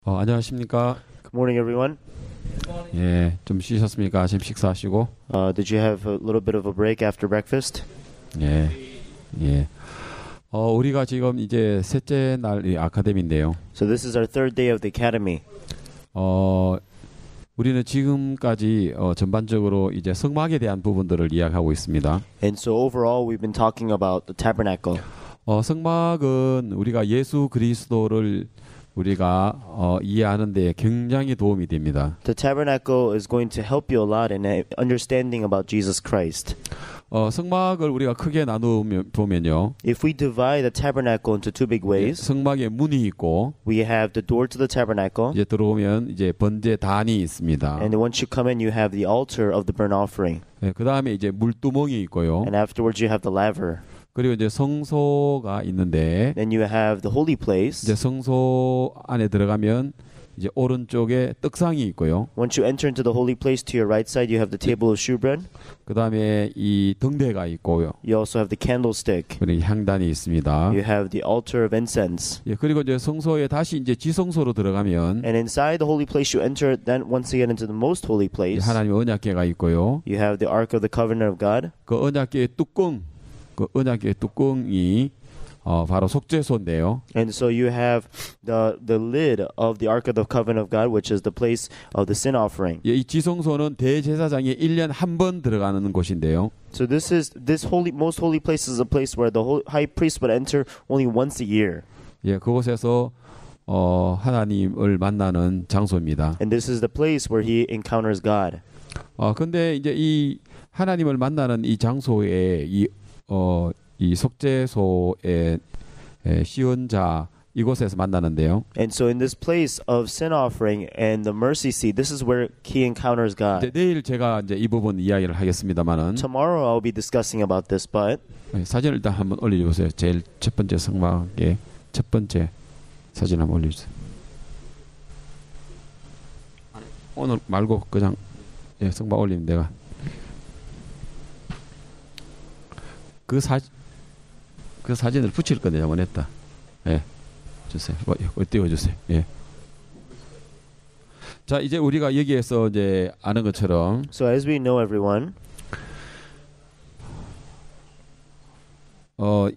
안녕하십니까? Good morning, everyone. 예, 좀 쉬셨습니까? 아침 식사하시고? Did you have a little bit of a break after breakfast? 예, 예. 우리가 지금 이제 셋째 날 이 아카데미인데요. So this is our third day of the academy. 우리는 지금까지 전반적으로 이제 성막에 대한 부분들을 이야기하고 있습니다. And so overall, we've been talking about the tabernacle. 성막은 우리가 예수 그리스도를 우리가 이해하는 데 굉장히 도움이 됩니다. The tabernacle is going to help you a lot in understanding about Jesus Christ. 성막을 우리가 크게 나누면 보면요. If we divide the tabernacle into two big ways, 성막에 문이 있고 we have the door to the tabernacle, 이제 들어오면 이제 번제단이 있습니다. and once you come in, you have the altar of the burnt offering. 그다음에 이제 물두멍이 있고요. And afterwards, you have the laver. 그리고 이제 성소가 있는데 Then you have the holy place. 이제 성소 안에 들어가면 이제 오른쪽에 떡상이 있고요. Once you enter into the holy place, to your right side, you have the table of shewbread. 그다음에 이 등대가 있고요. You also have the candlestick. 그리고 향단이 있습니다. You have the altar of incense. 예, 그리고 이제 성소에 다시 이제 지성소로 들어가면 And inside the holy place, you enter then once again into the most holy place. 하나님의 언약궤가 있고요. You have the ark of the covenant of God. 그 언약궤의 뚜껑이 바로 속죄소인데요. And so you have the lid of the ark of the covenant of God, which is the place of the sin offering. 예, 이 지성소는 대제사장이 1년 한 번 들어가는 곳인데요. So this most holy place is a place where the high priest would enter only once a year. 예, 그곳에서 하나님을 만나는 장소입니다. And this is the place where he encounters God. 근데 이제 이 하나님을 만나는 이 장소에 이 속죄소의 시언자 이곳에서 만나는데요. And so in this place of sin offering and the mercy seat, this is where he encounters God. 내일 제가 이제 이 부분 이야기를 하겠습니다만은 Tomorrow I'll be discussing about this, but 사진을 일단 한번 올려주세요. 제일 첫 번째 성막의 첫 번째 사진 한번 올려주세요. 오늘 말고 그냥 성막 올리면 내가 그 사진을 붙일 건데 잘못했다. 예, 주세요. 띄워주세요. 예. 자, 이제 우리가 여기에서 이제 아는 것처럼, so as we know, everyone,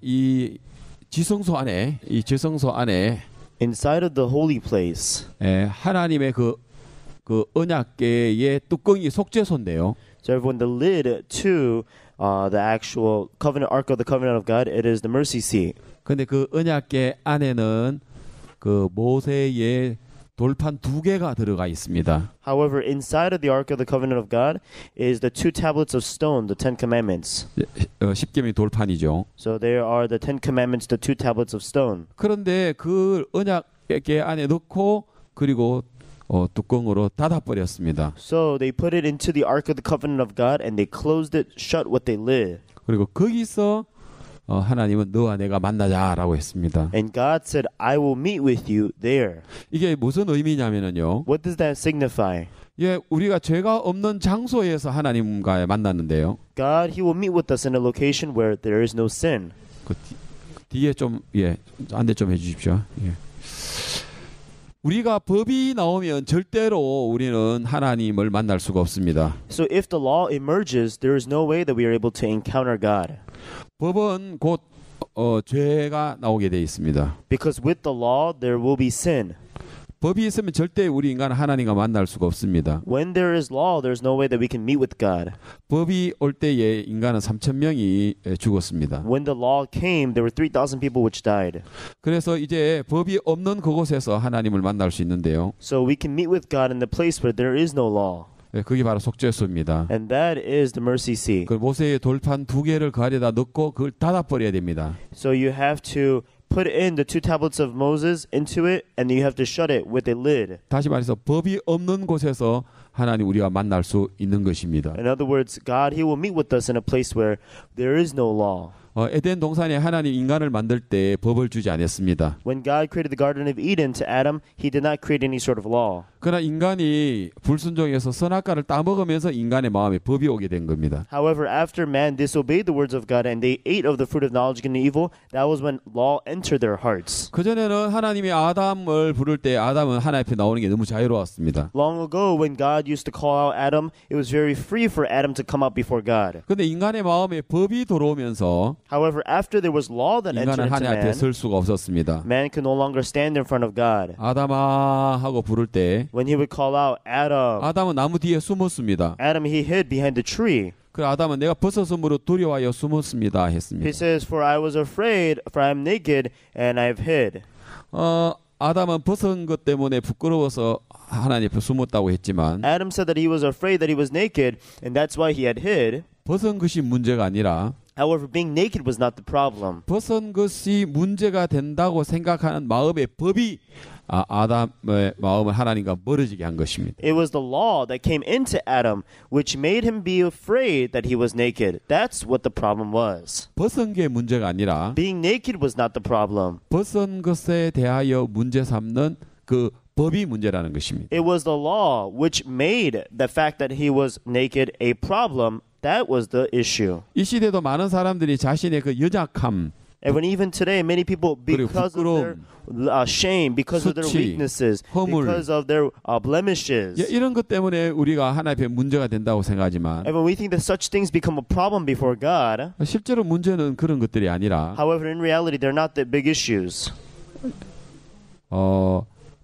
이 지성소 안에 inside of the holy place, 하나님의 그 언약궤의 뚜껑이 속죄소인데요. So everyone, the lid to the actual covenant ark of the covenant of God, it is the mercy seat. 근데 그 언약궤 안에는 그 모세의 돌판 2개가 들어가 있습니다. However, inside of the ark of the covenant of God is the 2 tablets of stone, the 10 commandments. 십계명이 돌판이죠. So there are the 10 commandments, the 2 tablets of stone. 그런데 그 언약궤 안에 넣고 그리고 뚜껑으로 닫아버렸습니다. So they put it into the ark of the covenant of God and they closed it shut with a lid. 그리고 거기서 하나님은 너와 내가 만나자라고 했습니다. And God said, I will meet with you there. 이게 무슨 의미냐면요. What does that signify? 예, 우리가 죄가 없는 장소에서 하나님과 만났는데요. God, He will meet with us in a location where there is no sin. 그 뒤에 좀 안내 좀 해주십시오. 예. 우리가 법이 나오면 절대로 우리는 하나님을 만날 수가 없습니다. So if the law emerges, there is no way that we are able to encounter God. 법은 곧 죄가 나오게 돼 있습니다. Because with the law, there will be sin. 법이 있으면 절대 우리 인간은 하나님과 만날 수가 없습니다. When there is law, there's no way that we can meet with God. 법이 올 때에 인간은 3,000명이 죽었습니다. When the law came, there were 3,000 people which died. 그래서 이제 법이 없는 그곳에서 하나님을 만날 수 있는데요. So we can meet with God in the place where there is no law. 그게 바로 속죄소입니다. And that is the mercy seat. 그 모세의 돌판 2개를 그 안에다 넣고 그걸 닫아버려야 됩니다. So you have to put in the 2 tablets of Moses into it, and you have to shut it with a lid. 다시 말해서 법이 없는 곳에서 하나님 우리가 만날 수 있는 것입니다. In other words, God, He will meet with us in a place where there is no law. 에덴 동산에 하나님 인간을 만들 때 법을 주지 않았습니다. When God created the Garden of Eden to Adam, he did not create any sort of law. 그러나 인간이 불순종해서 선악과를 따먹으면서 인간의 마음에 법이 오게 된 겁니다. However, after man disobeyed the words of God and they ate of the fruit of knowledge of good and evil, that was when law entered their hearts. 그전에는 하나님이 아담을 부를 때 아담은 하나님 앞에 나오는 게 너무 자유로웠습니다. Long ago, when God used to call out Adam, it was very free for Adam to come up before God. 근데 인간의 마음에 법이 들어오면서 However, after there was law that entered 인간은 into 하나님 앞에 man, 설 수가 없었습니다. man could no longer stand in front of God. 아담아 하고 부를 때 When he would call out, Adam, 아담은 나무 뒤에 숨었습니다. Adam, he hid behind the tree. 그 아담은 내가 벗어섬으로 두려워하여 숨었습니다 했습니다. He says, for I was afraid, for I am naked, and I have hid. 아담은 벗은 것 때문에 부끄러워서 하나님 앞에 숨었다고 했지만 Adam said that he was afraid that he was naked, and that's why he had hid. 벗은 것이 문제가 아니라 However, being naked was not the problem. 벗은 것이 문제가 된다고 생각하는 마음의 법이 아담의 마음을 하나님과 멀어지게 한 것입니다. It was the law that came into Adam, which made him be afraid that he was naked. That's what the problem was. 벗은 게 문제가 아니라 Being naked was not the problem. 벗은 것에 대하여 문제 삼는 그 법이 문제라는 것입니다. It was the law which made the fact that he was naked a problem. That was the issue. 이 시대도 많은 사람들이 자신의 그 연약함, And when even today, many people, 그리고 because of their shame, because of their 수치, weaknesses, 허물, because of their blemishes, 이런 것 때문에 우리가 하나님 앞에 문제가 된다고 생각하지만 and when we think that such things become a problem before God, 실제로 문제는 그런 것들이 아니라 however, in reality, they're not the big issues.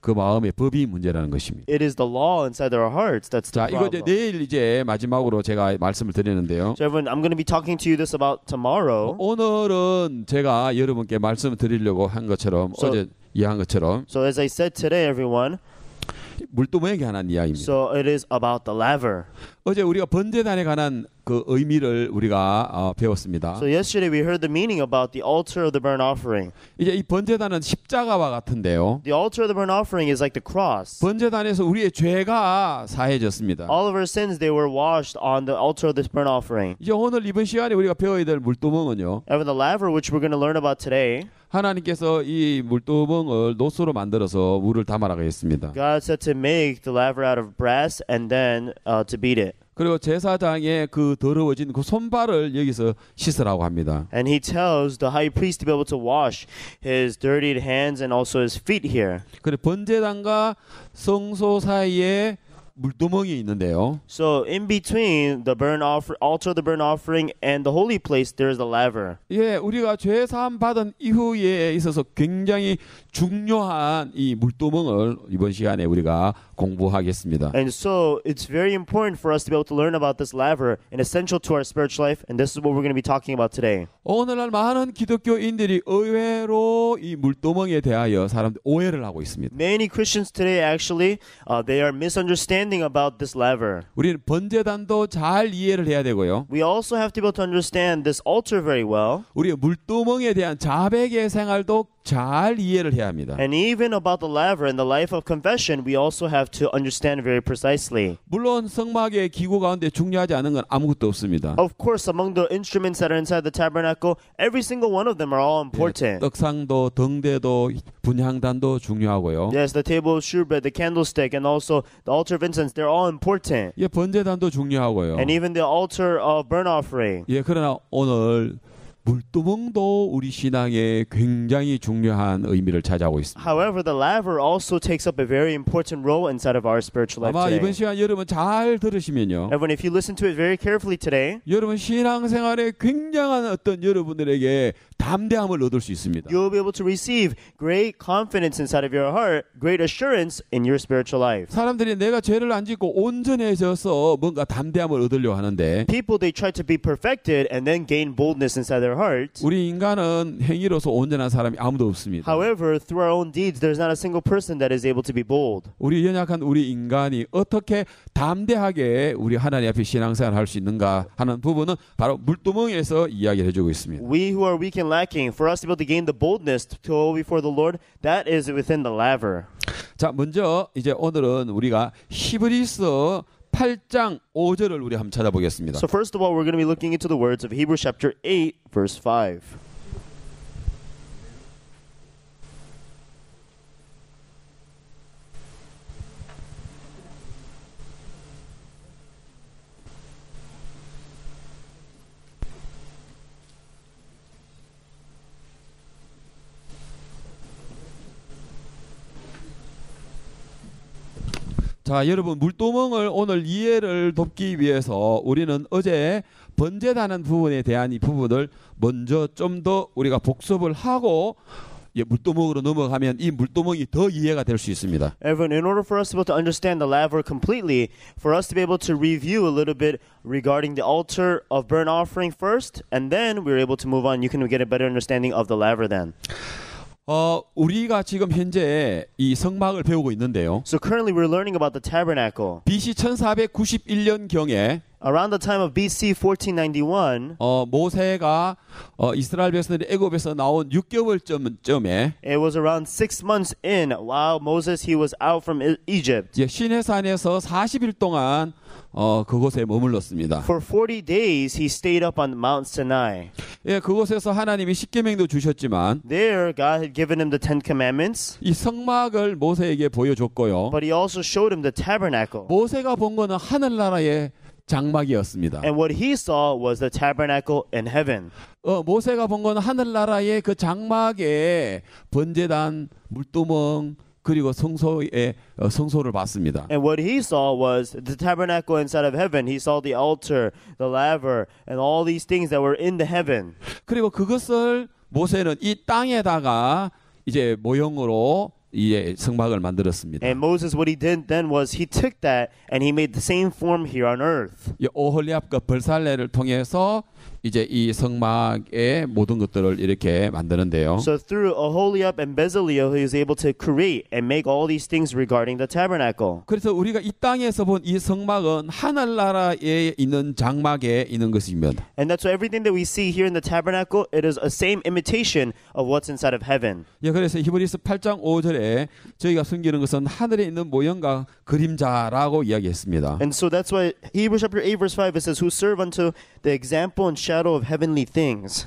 그 마음의 법이 문제라는 것입니다. It is the law inside our hearts that's the 자, 이거 이제 problem. 내일 이제 마지막으로 제가 말씀을 드리는데요. So everyone, I'm going to be talking to you this about tomorrow. 오늘은 제가 여러분께 말씀을 드리려고 한 것처럼 So- 어제 이야기한 것처럼 So as I said today, everyone, 물두멍에게 관한 이야기입니다. so it is about the laver. 어제 우리가 번제단에 관한 그 의미를 우리가 배웠습니다. So yesterday we heard the meaning about the altar of the burnt offering. 이제 이 번제단은 십자가와 같은데요. The altar of the burnt offering is like the cross. 번제단에서 우리의 죄가 사해졌습니다. All of our sins, they were washed on the altar of this burnt offering. 이제 오늘 이번 시간에 우리가 배워야 될 물두멍은요. And the laver, which we're going to learn about today, 하나님께서 이 물두멍을 노스로 만들어서 물을 담아라고 했습니다. God said to make the laver out of brass and then to beat it. 그리고 제사장의 그 더러워진 그 손발을 여기서 씻으라고 합니다. And he tells the high priest to be able to wash his dirtied hands and also his feet here. 그래 번제단과 성소 사이에 물두멍이 있는데요. So in between the altar of the burnt offering and the holy place, there is the laver. 예, 우리가 죄 사함 받은 이후에 있어서 굉장히 중요한 이 물두멍을 이번 시간에 우리가 공부하겠습니다. And so it's very important for us to be able to learn about this laver and essential to our spiritual life. And this is what we're going to be talking about today. 오늘날 많은 기독교인들이 의외로 이 물두멍에 대하여 사람들 오해를 하고 있습니다. Many Christians today actually, they are misunderstanding about this laver. 우리는 번제단도 잘 이해를 해야 되고요. We also have to be able to understand this altar very well. 우리가 물두멍에 대한 자백의 생활도 잘 이해를 해야 합니다. And even about the laver and the life of confession, we also have to understand very precisely. 물론 성막의 기구 가운데 중요하지 않은 건 아무것도 없습니다. Of course, among the instruments that are inside the tabernacle, every single one of them are all important. 떡상도, 등대도, 분향단도 중요하고요. Yes, the table of shewbread, the candlestick, and also the altar of incense, they're all important. 예, 번제단도 중요하고요. And even the altar of burnt offering. 예, 그러나 오늘 물두멍도 우리 신앙에 굉장히 중요한 의미를 차지하고 있습니다. However, the laver also takes up a very important role inside of our spiritual life 아마 이번 today. 시간 여러분 잘 들으시면요. Everyone, if you listen to it very carefully today, 여러분 신앙생활에 굉장한 어떤 여러분들에게 담대함을 얻을 수 있습니다. you'll be able to receive great confidence inside of your heart, great assurance in your spiritual life. 사람들이 내가 죄를 안 짓고 온전해져서 뭔가 담대함을 얻으려 하는데 People, they try to be perfected and then gain boldness inside their heart. 우리 인간은 행위로서 온전한 사람이 아무도 없습니다. However, through our own deeds, there's not a single person that is able to be bold. 우리 연약한 우리 인간이 어떻게 담대하게 우리 하나님 앞에 신앙생활을 할 수 있는가 하는 부분은 바로 물두멍에서 이야기를 해주고 있습니다. We who are weak and lacking, for us to be able to gain the boldness to go before the Lord, that is within the laver. 자, 먼저 이제 오늘은 우리가 히브리서 8장 5절을 우리 한번 찾아보겠습니다. So first of all, we're going to be looking into the words of Hebrews chapter 8, verse 5. 자, 여러분 물도멍을 오늘 이해를 돕기 위해서 우리는 어제 번제다는 부분에 대한 이 부분을 먼저 좀 더 우리가 복습을 하고 물도멍으로 넘어가면 이 물도멍이 더 이해가 될 수 있습니다. Everyone, in order for us to be able to understand the laver completely, for us to be able to review a little bit regarding the altar of burnt offering first, and then we're able to move on. You can get a better understanding of the laver then. 우리가 지금 현재 이 성막을 배우고 있는데요. So currently we're learning about the tabernacle. BC 1491년 경에 Around the time of BC 1491, 모세가 이스라엘 백성들이 애굽에서 나온 6개월쯤에 it was around 6 months in while Moses he was out from Egypt. 시내산에서 40일 동안 그곳에 머물렀습니다. For 40 days he stayed up on Mount Sinai. 예, 그곳에서 하나님이 십계명도 주셨지만 There God had given him the 10 commandments, 이 성막을 모세에게 보여줬고요. but he also showed him the tabernacle. 모세가 본 거는 하늘나라의 장막이었습니다. And what he saw was the tabernacle in heaven. 모세가 본 거는 하늘나라의 그 장막에 번제단, 물두멍 그리고 성소를 봤습니다. And what he saw was the tabernacle inside of heaven. He saw the altar, the laver, and all these things that were in the heaven. 그리고 그것을 모세는 이 땅에다가 이제 모형으로 이제 성막을 만들었습니다. And Moses, what he did then was he took that and he made the same form here on earth. 이 오홀리압과 벌살레를 통해서 이제 이 성막의 모든 것들을 이렇게 만드는데요. So through Aholiab and Bezaleel, he was able to create and make all these things regarding the tabernacle. 그래서 우리가 이 땅에서 본 이 성막은 하늘나라에 있는 장막에 있는 것입니다. And that's why everything that we see here in the tabernacle, it is a same imitation of what's inside of heaven. 예, 그래서 히브리서 8장 5절에 저희가 숨기는 것은 하늘에 있는 모형과 그림자라고 이야기했습니다. And so that's why Hebrews chapter 8 verse 5 it says, who serve unto the example and shadow of heavenly things.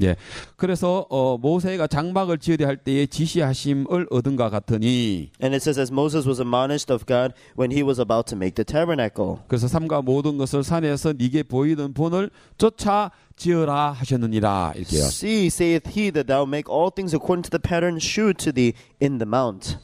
예, 그래서 모세가 장막을 지으려 할 때에 지시하심을 얻은가 같으니. And it says, as Moses was admonished of God when he was about to make the tabernacle. 그래서 삼가 모든 것을 산에서 네게 보이던 본을 쫓아 지으라 하셨느니라 이렇게요. See, saith he, that thou make all things according to the pattern shewed to thee in the mount.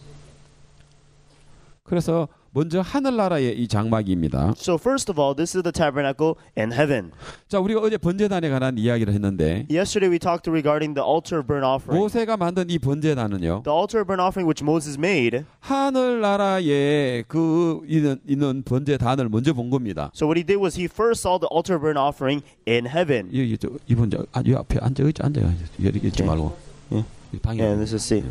그래서 먼저 하늘나라의 이 장막입니다. So first of all, this is the tabernacle in heaven. 자, 우리가 어제 번제단에 관한 이야기를 했는데 Yesterday we talked regarding the altar of burnt offering. 모세가 만든 이 번제단은요. The altar of burnt offering which Moses made. 하늘나라에 그 있는 번제단을 먼저 본 겁니다. So what he did was he first saw the altar of burnt offering in heaven. 이분 이 앞에 앉아 여기 있지 말고. 예. 방에. And this is seat.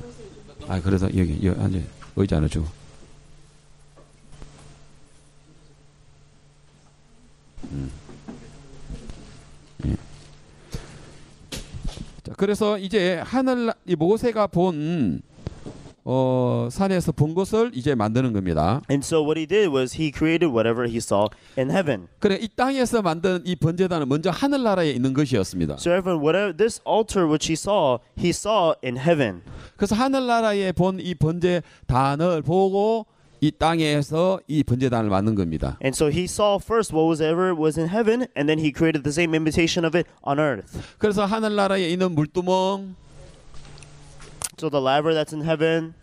아, 그래서 여기 앉아 의자 하나 주고. 예. 자, 그래서 이제 이 모세가 본 산에서 본 것을 이제 만드는 겁니다. And so what he did was he created whatever he saw in heaven. 그래, 이 땅에서 만든 이 번제단은 먼저 하늘나라에 있는 것이었습니다. So everyone, whatever this altar which he saw in heaven. 그래서 하늘나라에 본 이 번제단을 보고 이 땅에서 이 번제단을 만든 겁니다. And so he saw first what was ever was in heaven, and then he created the same imitation of it on earth. 그래서 하늘나라에 있는 물두멍, So the laver that's in heaven,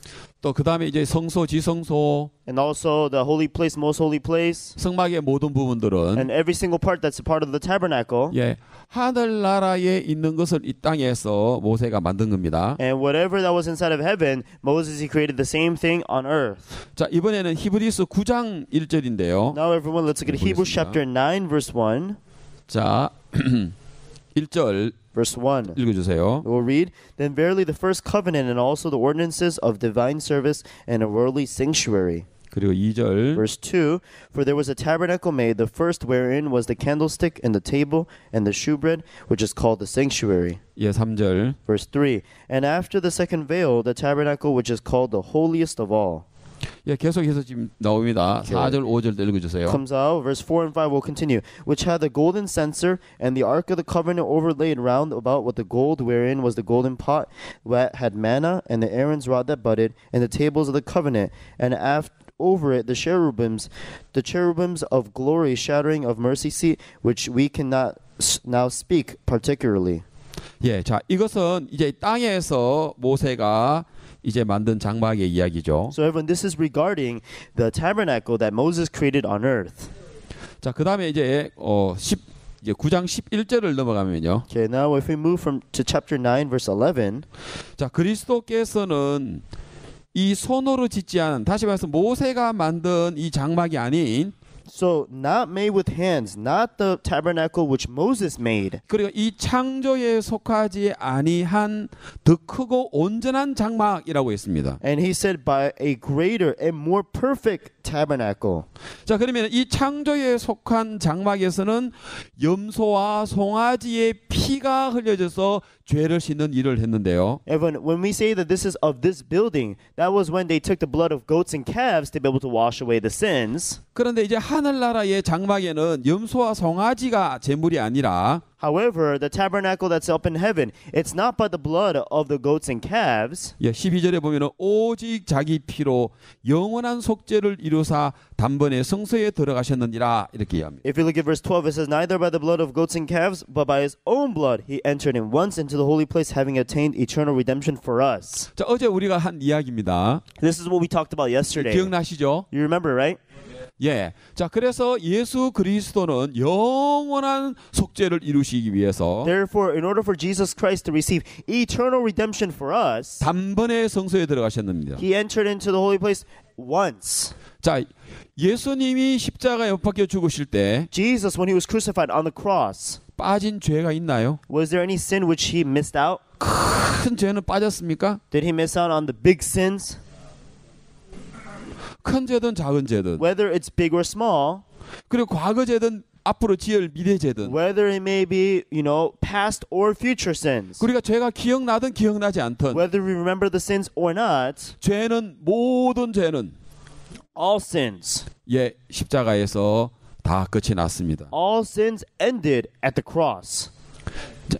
또 그 다음에 이제 성소, 지성소, and also the holy place, most holy place, 성막의 모든 부분들은 and every single part that's a part of the tabernacle. 예, 하늘나라에 있는 것을 이 땅에서 모세가 만든 겁니다. And whatever that was inside of heaven, Moses he created the same thing on earth. 자, 이번에는 히브리서 9장 1절인데요. Now everyone, let's look at Hebrews chapter 9 verse 1. 자, 1절 Verse 1. 읽어주세요. We'll read, Then verily the first covenant and also the ordinances of divine service and a worldly sanctuary. 그리고 2절 Verse 2, For there was a tabernacle made, the first wherein was the candlestick and the table and the shewbread, which is called the sanctuary. 예, 3절 Verse 3, And after the second veil, the tabernacle which is called the holiest of all. 예, 계속해서 지금 나옵니다. 4절, 5절 읽어주세요. comes out. Verse 4 and 5 will continue. Which had the golden censer and the ark of the covenant overlaid round about with the gold, wherein was the golden pot that had manna, and the Aaron's rod that budded, and the tables of the covenant, and over it the cherubims of glory, shattering of mercy seat, which we cannot now speak particularly. 예, 자, 이것은 이제 땅에서 모세가 이제 만든 장막의 이야기죠. So everyone, this is regarding the tabernacle that Moses created on earth. 자, 그다음에 이제 9장 11절을 넘어가면요. Okay, now if we move to chapter 9 verse 11, 자, 그리스도께서는 이 손으로 짓지 않은, 다시 말해서 모세가 만든 이 장막이 아닌, so not made with hands, not the tabernacle which Moses made. 그리고 이 창조에 속하지 아니한 더 크고 온전한 장막이라고 했습니다. And he said by a greater and more perfect tabernacle. 자, 그러면 이 창조에 속한 장막에서는 염소와 송아지의 피가 흘려져서 죄를 씻는 일을 했는데요. Everyone, when we say that this is of this building, that was when they took the blood of goats and calves to be able to wash away the sins. 그런데 이제 하늘나라의 장막에는 염소와 송아지가 제물이 아니라 However, the tabernacle that's up in heaven, it's not by the blood of the goats and calves. 12절에 보면은 오직 자기 피로 영원한 속죄를 이루사 단번에 성소에 들어가셨느니라 이렇게 이야기합니다. If you look at verse 12, it says, neither by the blood of goats and calves, but by his own blood he entered in once into the holy place, having attained eternal redemption for us. 자, 어제 우리가 한 이야기입니다. This is what we talked about yesterday. 기억나시죠? You remember, right? 예. 자, 그래서 예수 그리스도는 영원한 속죄를 이루시기 위해서 Therefore, in order for Jesus Christ to receive eternal redemption for us, 단번에 성소에 들어가셨습니다. he entered into the holy place once. 자, 예수님이 십자가에 못 박혀 죽으실 때 Jesus, when he was crucified on the cross, 빠진 죄가 있나요? was there any sin which he missed out? 큰 죄는 빠졌습니까? Did he miss out on the big sins? 큰 죄든 작은 죄든, Whether it's big or small, 그리고 과거 죄든 앞으로 지을 미래 죄든, whether it may be, past or future sins, 우리가 죄가 기억나든 기억나지 않든 whether we remember the sins or not, 모든 죄는 all sins, 십자가에서 다 끝이 났습니다. all sins ended at the cross.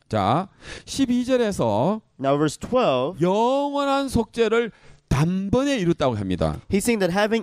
자, 12절에서 Now verse 12, 영원한 속죄를 단번에 이뤘다고 합니다. he's saying that having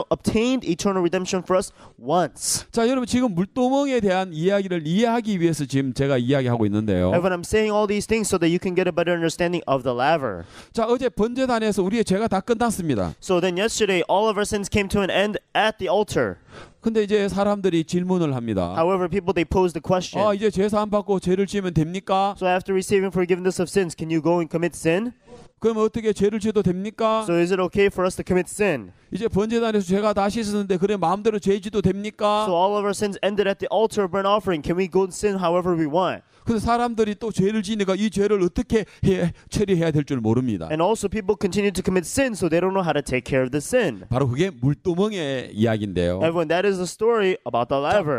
obtained eternal redemption for us once. 자, 여러분 지금 물도멍에 대한 이야기를 이해하기 위해서 지금 제가 이야기하고 있는데요. Everyone, I'm saying all these things so that you can get a better understanding of the laver. 자, 어제 번제단에서 우리의 죄가 다 끝났습니다. So then yesterday, all of our sins came to an end at the altar. 근데 이제 사람들이 질문을 합니다. However, people, they pose the question. 이제 죄 사함 받고 죄를 지으면 됩니까? So after receiving forgiveness of sins, can you go and commit sin? 그럼 어떻게 죄를 지어도 됩니까? So is it okay for us to commit sin? 이제 번제단에서 죄가 다 씻었는데 그래 마음대로 죄 지도 됩니까? So all of our sins ended at the altar of burnt offering. Can we go and sin however we want? 근데 사람들이 또 죄를 지니까 이 죄를 어떻게 처리해야 될 줄 모릅니다. And also people continue to commit sin, so they don't know how to take care of the sin. 바로 그게 물두멍의 이야기인데요. Everyone, that is the story about the laver.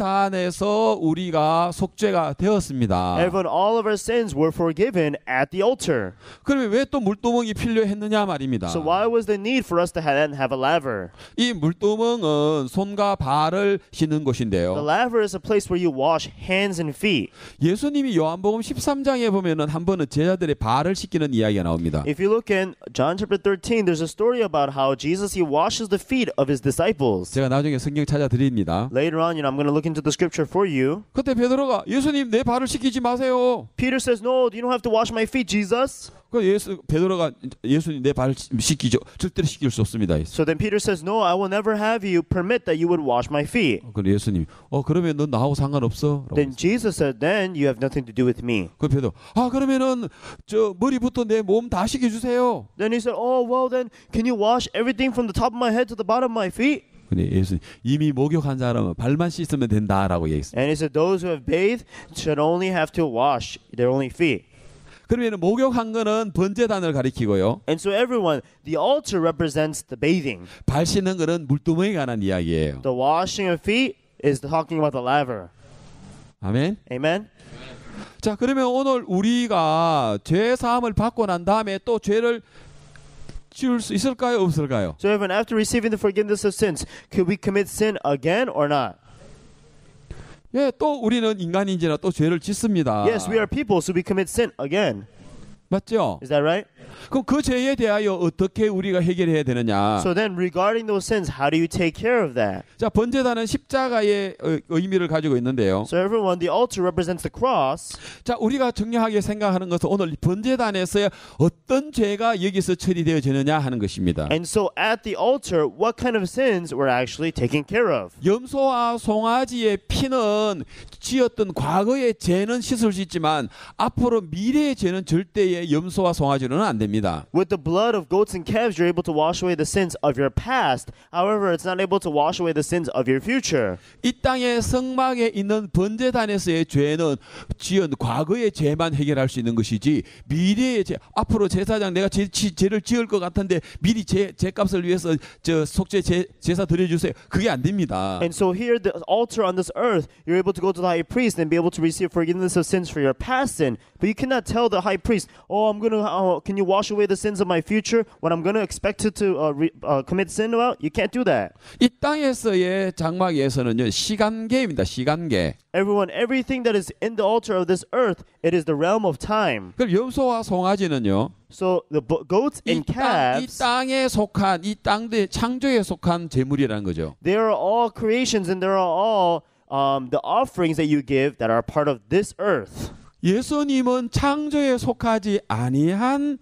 번제단에서 우리가 속죄가 되었습니다. Everyone, all of our sins were forgiven at the altar. 그러면 왜 또 물두멍이 필요했느냐 말입니다. So why was the need for us to have a laver? 이 물두멍은 손과 발을 씻는 The 곳인데요. laver is a place where you wash hands and feet. 예수님이 요한복음 13장에 보면은 한 번은 제자들의 발을 씻기는 이야기가 나옵니다. If you look in John chapter 13, there's a story about how Jesus, he washes the feet of his disciples. 제가 나중에 성경 찾아 드립니다. Later on, I'm going to look into the scripture for you. 그때 베드로가 예수님 내 발을 씻기지 마세요. Peter says, no, you don't have to wash my feet, Jesus. 그 베드로가 예수님 내 발을 씻기죠. 절대로 씻길 수 없습니다. So then Peter says, no, I will never have you permit that you would wash my feet. 그럼 예수님 그러면 넌 나하고 상관없어. Then Jesus said, then you have nothing to do with me. 그 베드로 그러면은 저 머리부터 내 몸 다 씻겨 주세요. Then he said, oh, well then, can you wash everything from the top of my head to the bottom of my feet? 근데 예수님 이미 목욕한 사람은 발만 씻으면 된다라고 얘기했어요. And he said, those who have bathed should only have to wash their only feet. 그러면 목욕한 거는 번제단을 가리키고요. And so everyone, the altar represents the bathing. 발 씻는 거는 물두멍에 관한 이야기예요. The washing of feet is talking about the laver. 아멘. Amen? 자, 그러면 오늘 우리가 죄 사함을 받고 난 다음에 또 죄를 지을 수 있을까요? 없을까요? So even after receiving the forgiveness of sins, could we commit sin again or not? 예, 또 우리는 인간인지라 또 죄를 짓습니다. Yes, we are people, so we commit sin again. 맞죠? Is that right? 그럼 그 죄에 대하여 어떻게 우리가 해결해야 되느냐? So then regarding those sins, how do you take care of that? 자, 번제단은 십자가의 의미를 가지고 있는데요. So everyone, the altar represents the cross. 자, 우리가 정확하게 생각하는 것은 오늘 번제단에서 어떤 죄가 여기서 처리되어지느냐 하는 것입니다. And so at the altar, what kind of sins were actually taken care of? 염소와 송아지의 피는 지었던 과거의 죄는 씻을 수 있지만 앞으로 미래의 죄는 절대의 염소와 송아지로는 안 됩니다. With the blood of goats and calves, you're able to wash away the sins of your past. However, it's not able to wash away the sins of your future. 이 땅의 성막에 있는 번제단에서의 죄는 지은 과거의 죄만 해결할 수 있는 것이지 미래의 죄, 앞으로 제사장 내가 죄를 지을 것 같은데 미리 죄값을 위해서 저 속죄 제사 드려주세요. 그게 안 됩니다. And so here, the altar on this earth, you're able to go to the high priest and be able to receive forgiveness of sins for your past sin. But you cannot tell the high priest, "Oh, can you wash away the sins of my future when I'm going to expect to commit sin about?" You can't do that. 이 땅에서의 장막에서는요 시간계입니다. 시간계. Everything that is in the altar of this earth, it is the realm of time. 그럼 염소와 송아지는요. So the goats 이 and calves, 땅에 속한 이 땅의 창조에 속한 제물이라는 거죠. they are all creations and they are all the offerings that you give that are part of this earth. 예수님은 창조에 속하지 아니한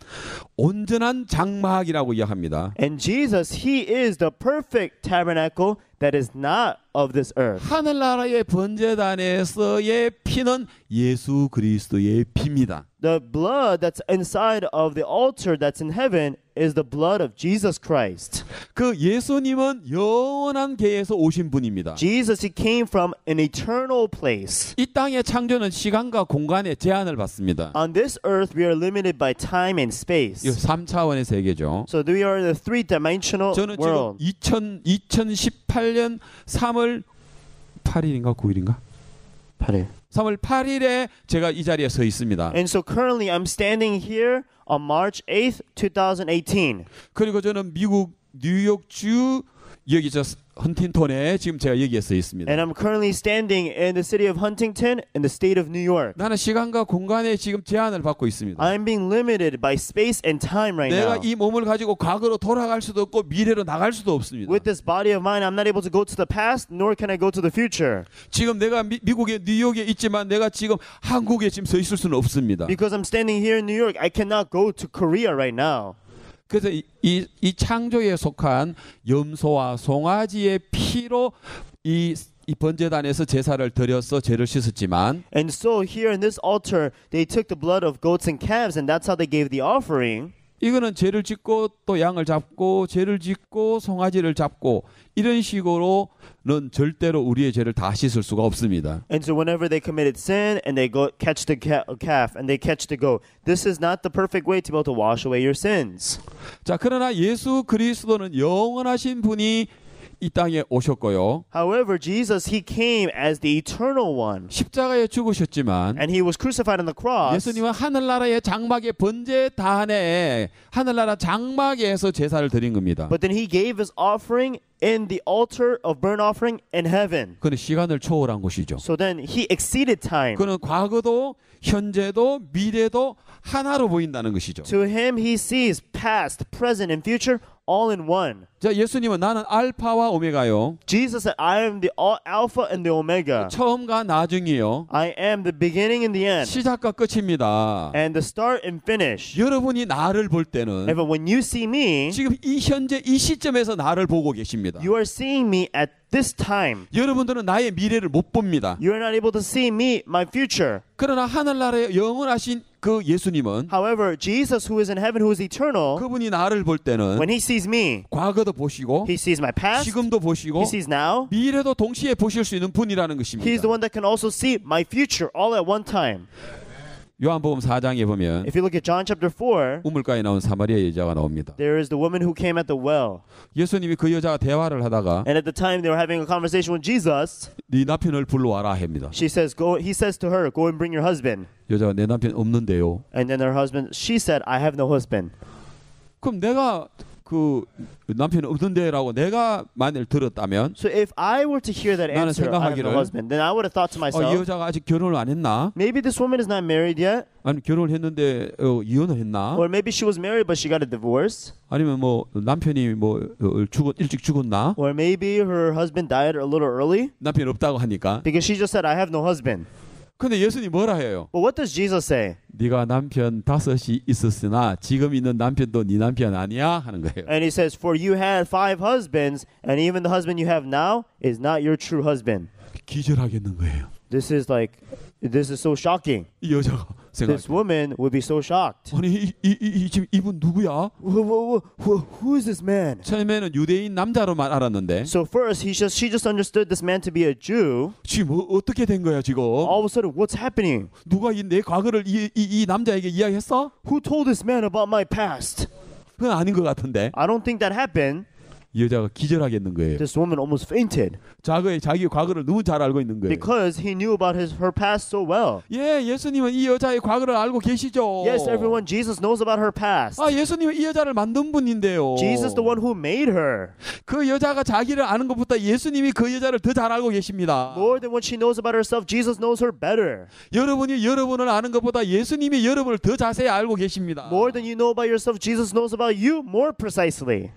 온전한 장막이라고 이야기합니다. And Jesus, he is the perfect tabernacle that is not of this earth. 하늘나라의 번제단에서의 피는 예수 그리스도의 피입니다. The blood that's inside of the altar that's in heaven is the blood of Jesus Christ. 그 예수님은 영원한 계에서 오신 분입니다. Jesus, he came from an eternal place. 이 땅의 창조는 시간과 공간의 제한을 받습니다. On this earth, we are limited by time and space. 이 3차원의 세계죠. So we are the three-dimensional 저는 world. 지금 2018년 3월 8일인가 9일인가? 8일. 3월 8일에 제가 이 자리에 서 있습니다. And so currently I'm standing here on March 8th, 2018. 그리고 저는 미국 뉴욕주 여기 저 헌팅턴에 지금 제가 여기에 서 있습니다. And I'm currently standing in the city of Huntington in the state of New York. 나는 시간과 공간에 지금 제한을 받고 있습니다. I'm being limited by space and time right 내가 now. 이 몸을 가지고 과거로 돌아갈 수도 없고 미래로 나갈 수도 없습니다. With this body of mine, I'm not able to go to the past, nor can I go to the future. 지금 내가 미국의 뉴욕에 있지만 내가 지금 한국에 지금 서 있을 수는 없습니다. Because I'm standing here in New York, I cannot go to Korea right now. 그래서 이 창조에 속한 염소와 송아지의 피로 이 번제단에서 제사를 드려서 죄를 씻었지만 And so here in this altar, they took the blood of goats and calves, and that's how they gave the offering. 이거는 죄를 짓고 또 양을 잡고 죄를 짓고 송아지를 잡고 이런 식으로는 절대로 우리의 죄를 다 씻을 수가 없습니다. And so whenever they committed sin and they go catch the calf and they catch the goat, this is not the perfect way to be able to wash away your sins. 자, 그러나 예수 그리스도는 영원하신 분이 이 땅에 오셨고요. However, Jesus, he came as the eternal one. 십자가에 죽으셨지만 And he was crucified on the cross. 예수님은 하늘나라의 장막의 번제단에 하늘나라 장막에서 제사를 드린 겁니다. But then he gave his offering in the altar of burnt offering in heaven. 그는 시간을 초월한 것이죠. So then he exceeded time. 그는 과거도 현재도 미래도 하나로 보인다는 것이죠. To him he sees past, present, and future all in one. 자, 예수님은 나는 알파와 오메가요. Jesus said, I am the Alpha and the Omega. 처음과 나중이요. I am the beginning and the end. 시작과 끝입니다. And the start and finish. 여러분이 나를 볼 때는 And when you see me, 지금 이 현재 이 시점에서 나를 보고 계십니다. you are seeing me at this time. 여러분들은 나의 미래를 못 봅니다. You are not able to see me, my future. 그러나 하늘나라의 영원하신 그 예수님은 However, Jesus who is in heaven, who is eternal, 그분이 나를 볼 때는 when he sees me, 과거도 보시고 he sees my past, 지금도 보시고 he sees now, 미래도 동시에 보실 수 있는 분이라는 것입니다. he's the one that can also see my future all at one time. 요한복음 4장에 보면 If you look at John chapter 4, 우물가에 나온 사마리아 여자가 나옵니다. there is the woman who came at the well. 예수님이 그 여자와 대화를 하다가 And at the time they were having a conversation with Jesus, 네 남편을 불러와라 합니다. he says to her, go and bring your husband. 여자가 내 남편 없는데요. And then her husband, she said, I have no husband. 그럼 내가 그 남편이 없는데라고 내가 만일 들었다면 So if I were to hear that 나는 answer, I have no 생각하기를, husband, then I would have thought to 이 myself, 여자가 아직 결혼을 안 했나? maybe this woman is not married yet, 아니면 결혼을 했는데 이혼을 했나? or maybe she was married but she got a divorce, 아니면 뭐 남편이 뭐 일찍 죽었나? or maybe her husband died a little early 남편이 없다고 하니까. because she just said, I have no husband. 근데 예수님 뭐라 해요? But what does Jesus say? 네가 남편 5이 있었으나 지금 있는 남편도 네 남편 아니야 하는 거예요. And he says, for you had 5 husbands, and even the husband you have now is not your true husband. 기절하겠는 거예요. This is so shocking. 이 여자가 This 생각. woman would be so shocked. 아니 지금 이분 누구야? Who is this man? 처음에는 유대인 남자로만 알았는데 So first, she just understood this man to be a Jew. 지금 어떻게 된 거야 지금? All of a sudden, what's happening? 누가 내 과거를 이 남자에게 이야기했어? Who told this man about my past? 그건 아닌 것 같은데 I don't think that happened. 이 여자가 기절하겠는 거예요. This woman almost fainted 자기 과거를 너무 잘 알고 있는 거예요. because he knew about her past so well. 예, 예수님은 이 여자의 과거를 알고 계시죠. Yes, everyone, Jesus knows about her past. 아, 예수님은 이 여자를 만든 분인데요. Jesus, the one who made her. 그 여자가 자기를 아는 것보다 예수님이 그 여자를 더 잘 알고 계십니다. More than what she knows about herself, Jesus knows her better. 여러분이 여러분을 아는 것보다 예수님이 여러분을 더 자세히 알고 계십니다. More than you know about yourself, Jesus knows about you more precisely.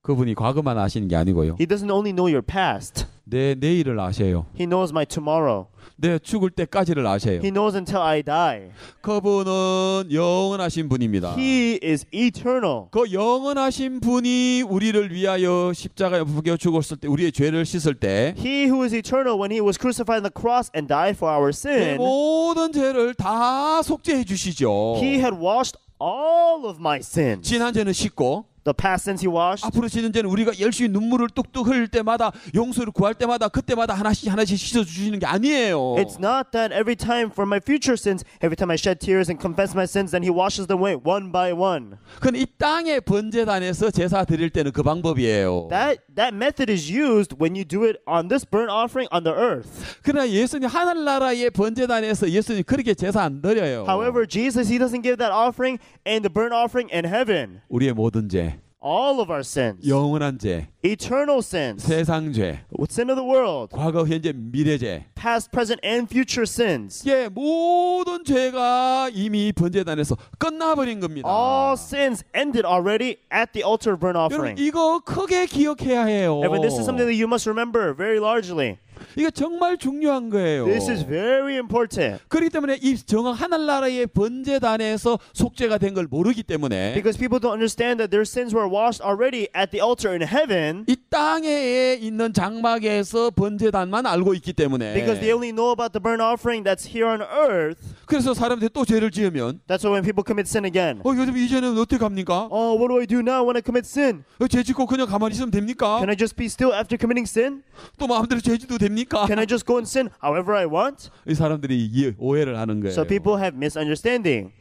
그분이 과거만 아시는 게 아니고요. He doesn't only know your past. 내 내일을 아셔요. He knows my tomorrow. 내 죽을 때까지를 아셔요. He knows until I die. 그분은 영원하신 분입니다. He is eternal. 그 영원하신 분이 우리를 위하여 십자가에 부겨 죽었을 때 우리의 죄를 씻을 때 He who is eternal when he was crucified on the cross and died for our 내 sin, 모든 죄를 다 속죄해 주시죠. he had washed all of my sins. 지난 죄는 씻고 The past sins he washed. 앞으로 지는 죄는 우리가 열심히 눈물을 뚝뚝 흘릴 때마다 용서를 구할 때마다 그때마다 하나씩 씻어 주시는 게 아니에요. It's not that every time for my future sins, every time I shed tears and confess my sins, then he washes them away one by one. 그건 이 땅의 번제단에서 제사 드릴 때는 그 방법이에요. That method is used when you do it on this burnt offering on the earth. 그러나 예수님 하늘나라의 번제단에서 예수님 그렇게 제사 안 드려요. However, Jesus, he doesn't give that offering and the burnt offering in heaven. 우리의 모든 죄, All of our sins, 영원한 죄, eternal sins, 세상 죄, sin of the world, 과거, 현재, 미래 죄, past, present, and future sins. 예, 모든 죄가 이미 번제단에서 끝나버린 겁니다. All sins ended already at the altar of burnt 여러분 offering. 이거 크게 기억해야 해요. Everyone, this is something that you must remember very largely. 이게 정말 중요한 거예요. This is very important. 그렇기 때문에 이 정확 하늘나라의 번제단에서 속죄가 된 걸 모르기 때문에 Because people don't understand that their sins were washed already at the altar in heaven. 이 땅에 있는 장막에서 번제단만 알고 있기 때문에 Because they only know about the burnt offering that's here on earth. 그래서 사람들이 또 죄를 지으면 That's why when people commit sin again. 요즘 이제는 어떻게 합니까? Oh, what do I do now when I commit sin? 죄 짓고 그냥 가만히 있으면 됩니까? Can I just be still after committing sin? 또 마음대로 죄 짓도 됩니까? Can I just go and sin however I want? 이 사람들이 오해를 하는 거예요. So people have misunderstanding.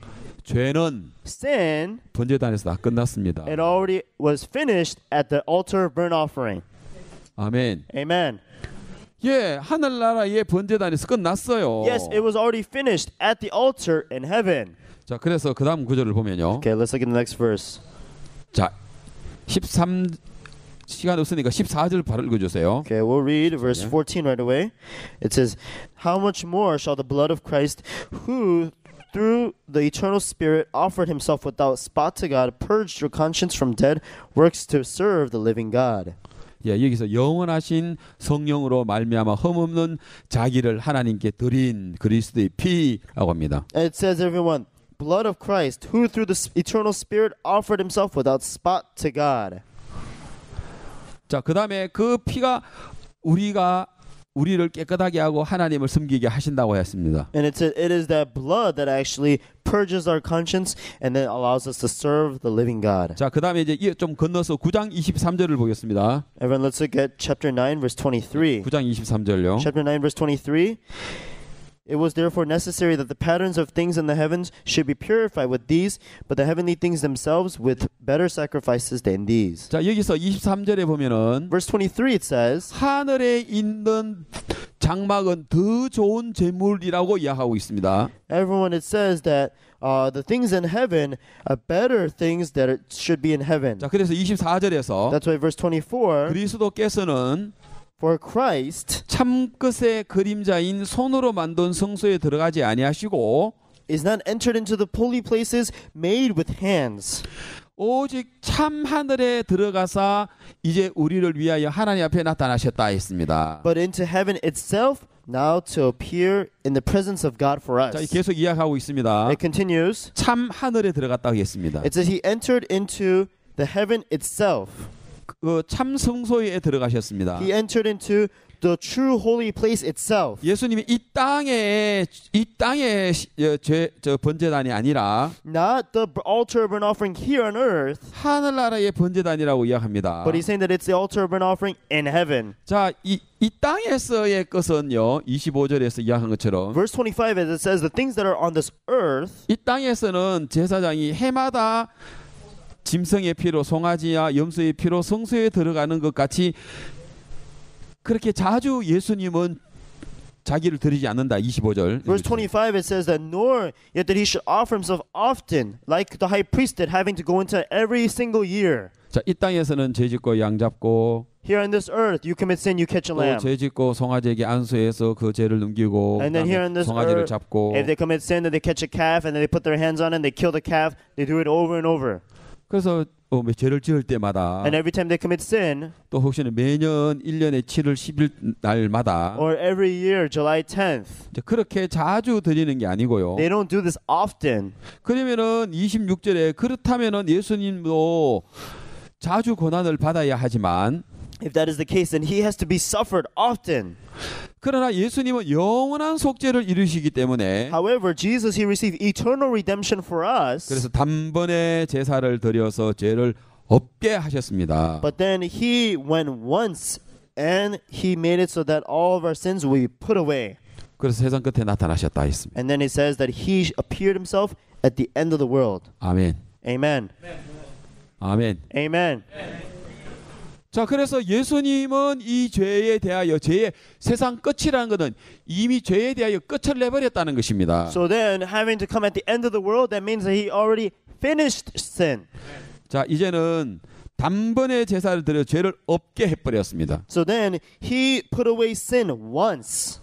죄는 Sin, 번제단에서 다 끝났습니다. it already was finished at the altar of burnt offering. 아멘. Amen. 예, 하늘나라의 번제단에서 끝났어요. Yes, it was already finished at the altar in heaven. 자, 그래서 그 다음 구절을 보면요. Okay, let's look at the next verse. 자, 13 시간 없으니까 14절 바로 읽어주세요. Okay, we'll read verse Yeah. 14 right away. It says, How much more shall the blood of Christ, who through the eternal Spirit offered himself without spot to God, purged your conscience from dead works to serve the living God. 예, 여기서 영원하신 성령으로 말미암아 흠없는 자기를 하나님께 드린 그리스도의 피라고 합니다. And it says, everyone, blood of Christ, who through the eternal Spirit offered himself without spot to God. 자, 그다음에 그 피가 우리를 깨끗하게 하고 하나님을 섬기게 하신다고 했습니다. And it said, it is that blood that actually purges our conscience and then allows us to serve the living God. 자, 그다음에 이제 좀 건너서 9장 23절을 보겠습니다. Everyone, let's look at chapter 9, verse 23. 9장 23절요. Chapter 9, verse 23. It was therefore necessary that the patterns of things in the heavens should be purified with these, but the heavenly things themselves with better sacrifices than these. 자, 여기서 23절에 보면은 Verse 23, it says, 하늘에 있는 장막은 더 좋은 제물이라고 이야기하고 있습니다. Everyone, it says that the things in heaven are better things that it should be in heaven. 자, 그래서 24절에서 That's why verse 24, 그리스도께서는 for Christ 참끝의 그림자인 손으로 만든 성소에 들어가지 아니하시고 is not entered into the holy places made with hands, 오직 참 하늘에 들어가사 이제 우리를 위하여 하나님 앞에 나타나셨다 했습니다. but into heaven itself, now to appear in the presence of God for 자, us. 계속 이야기하고 있습니다. It continues. 참 하늘에 들어갔다 하겠습니다. It says he entered into the heaven itself. 그 참 성소에 들어가셨습니다. He entered into the true holy place itself. 예수님이 이 땅에 저 번제단이 아니라 Not the altar of burnt offering here on earth, 하늘나라의 번제단이라고 이야기합니다. but he's saying that it's the altar of burnt offering in heaven. 자, 이 땅에서의 것은요, 25절에서 이야기한 것처럼 Verse 25, as it says, the things that are on this earth, 이 땅에서는 제사장이 해마다 짐승의 피로, 송아지와 염소의 피로 성소에 들어가는 것 같이 그렇게 자주 예수님은 자기를 드리지 않는다. 25절. verse 25, it says that nor yet that he should offer himself often, like the high priest did, having to go into every single year. 자, 이 땅에서는 죄짓고 양 잡고 Here on this earth, you commit sin, you catch a 또 lamb. 죄짓고 송아지에게 안수해서 그 죄를 넘기고 And then here on 그다음에 this 송아지를 earth, 잡고 if they commit sin, then they catch a calf, and then they put their hands on it, and they kill the calf. They do it over and over. 그래서 죄를 지을 때마다 And every time they commit sin, 또 혹시나 매년 1년에 7월 10일 날마다 or every year, July 10th, 이제 그렇게 자주 드리는 게 아니고요. they don't do this often. 그러면은 26절에 그렇다면은 예수님도 자주 고난을 받아야 하지만 If that is the case, then he has to be suffered often. 그러나 예수님은 영원한 속죄를 이루시기 때문에 However, Jesus, he received eternal redemption for us. 그래서 단번에 제사를 드려서 죄를 없게 하셨습니다. But then he went once and he made it so that all of our sins will be put away. 그래서 세상 끝에 나타나셨다 했습니다. And then it says that he appeared himself at the end of the world. 아멘. Amen. 아멘. Amen. 자, 그래서 예수님은 이 죄에 대하여 죄의 세상 끝이라는 것은 이미 죄에 대하여 끝을 내버렸다는 것입니다. So then, having to come at the end of the world, that means that he already finished sin. 자, 이제는 단번에 제사를 드려 죄를 없게 해버렸습니다. So then, he put away sin once.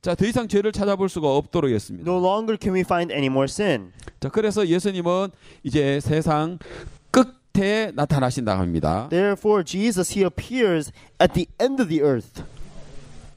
자, 더 이상 죄를 찾아볼 수가 없도록 했습니다. No longer can we find any more sin. 자, 그래서 예수님은 이제 세상 끝에 나타나신다고 합니다. Therefore, Jesus, he appears at the end of the earth.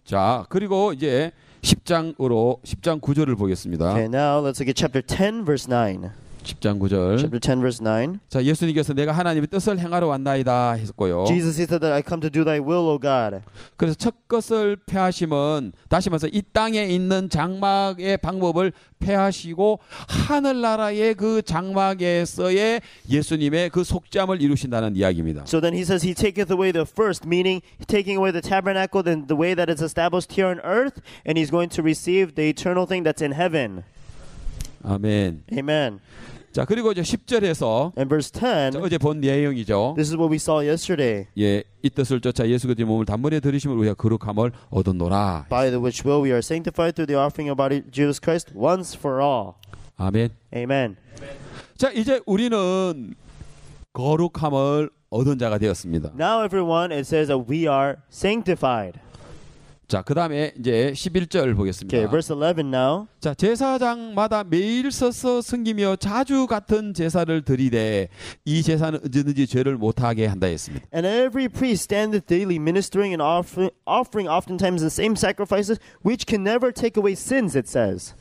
자, 그리고 이제 10장 9절을 보겠습니다. Okay, now let's look at chapter 10, verse 9. 10장 9절. Chapter 10, verse 9. 자, 예수님께서 내가 하나님의 뜻을 행하러 왔나이다 했고요. Jesus, he said that I come to do thy will, O God. 그래서 첫 것을 폐하심은 다시 말해서 이 땅에 있는 장막의 방법을 폐하시고 하늘나라의 그 장막에서의 예수님의 그 속죄함을 이루신다는 이야기입니다. So then he says he taketh away the first, meaning taking away the tabernacle and the way that it's established here on earth, and he's going to receive the eternal thing that's in heaven. 아멘. Amen. 자, 그리고 이제 10절에서 And verse 10, 어제 본 내용이죠. this is what we saw yesterday. 예, 이 뜻을 쫓아 예수 그리스도의 몸을 단번에 들으심을 위하여 거룩함을 얻었노라. By the which will we are sanctified through the offering of body of Jesus Christ once for all. 아멘. Amen. 자, 이제 우리는 거룩함을 얻은 자가 되었습니다. Now everyone, it says that we are sanctified. 자, 그다음에 이제 11절 보겠습니다. Okay, verse 11 now. 자, 제사장마다 매일 서서 섬기며 자주 같은 제사를 드리되 이 제사는 언제든지 죄를 못하게 한다 했습니다. And every priest standeth daily ministering and offering oftentimes the same sacrifices, which can never take away sins, it says.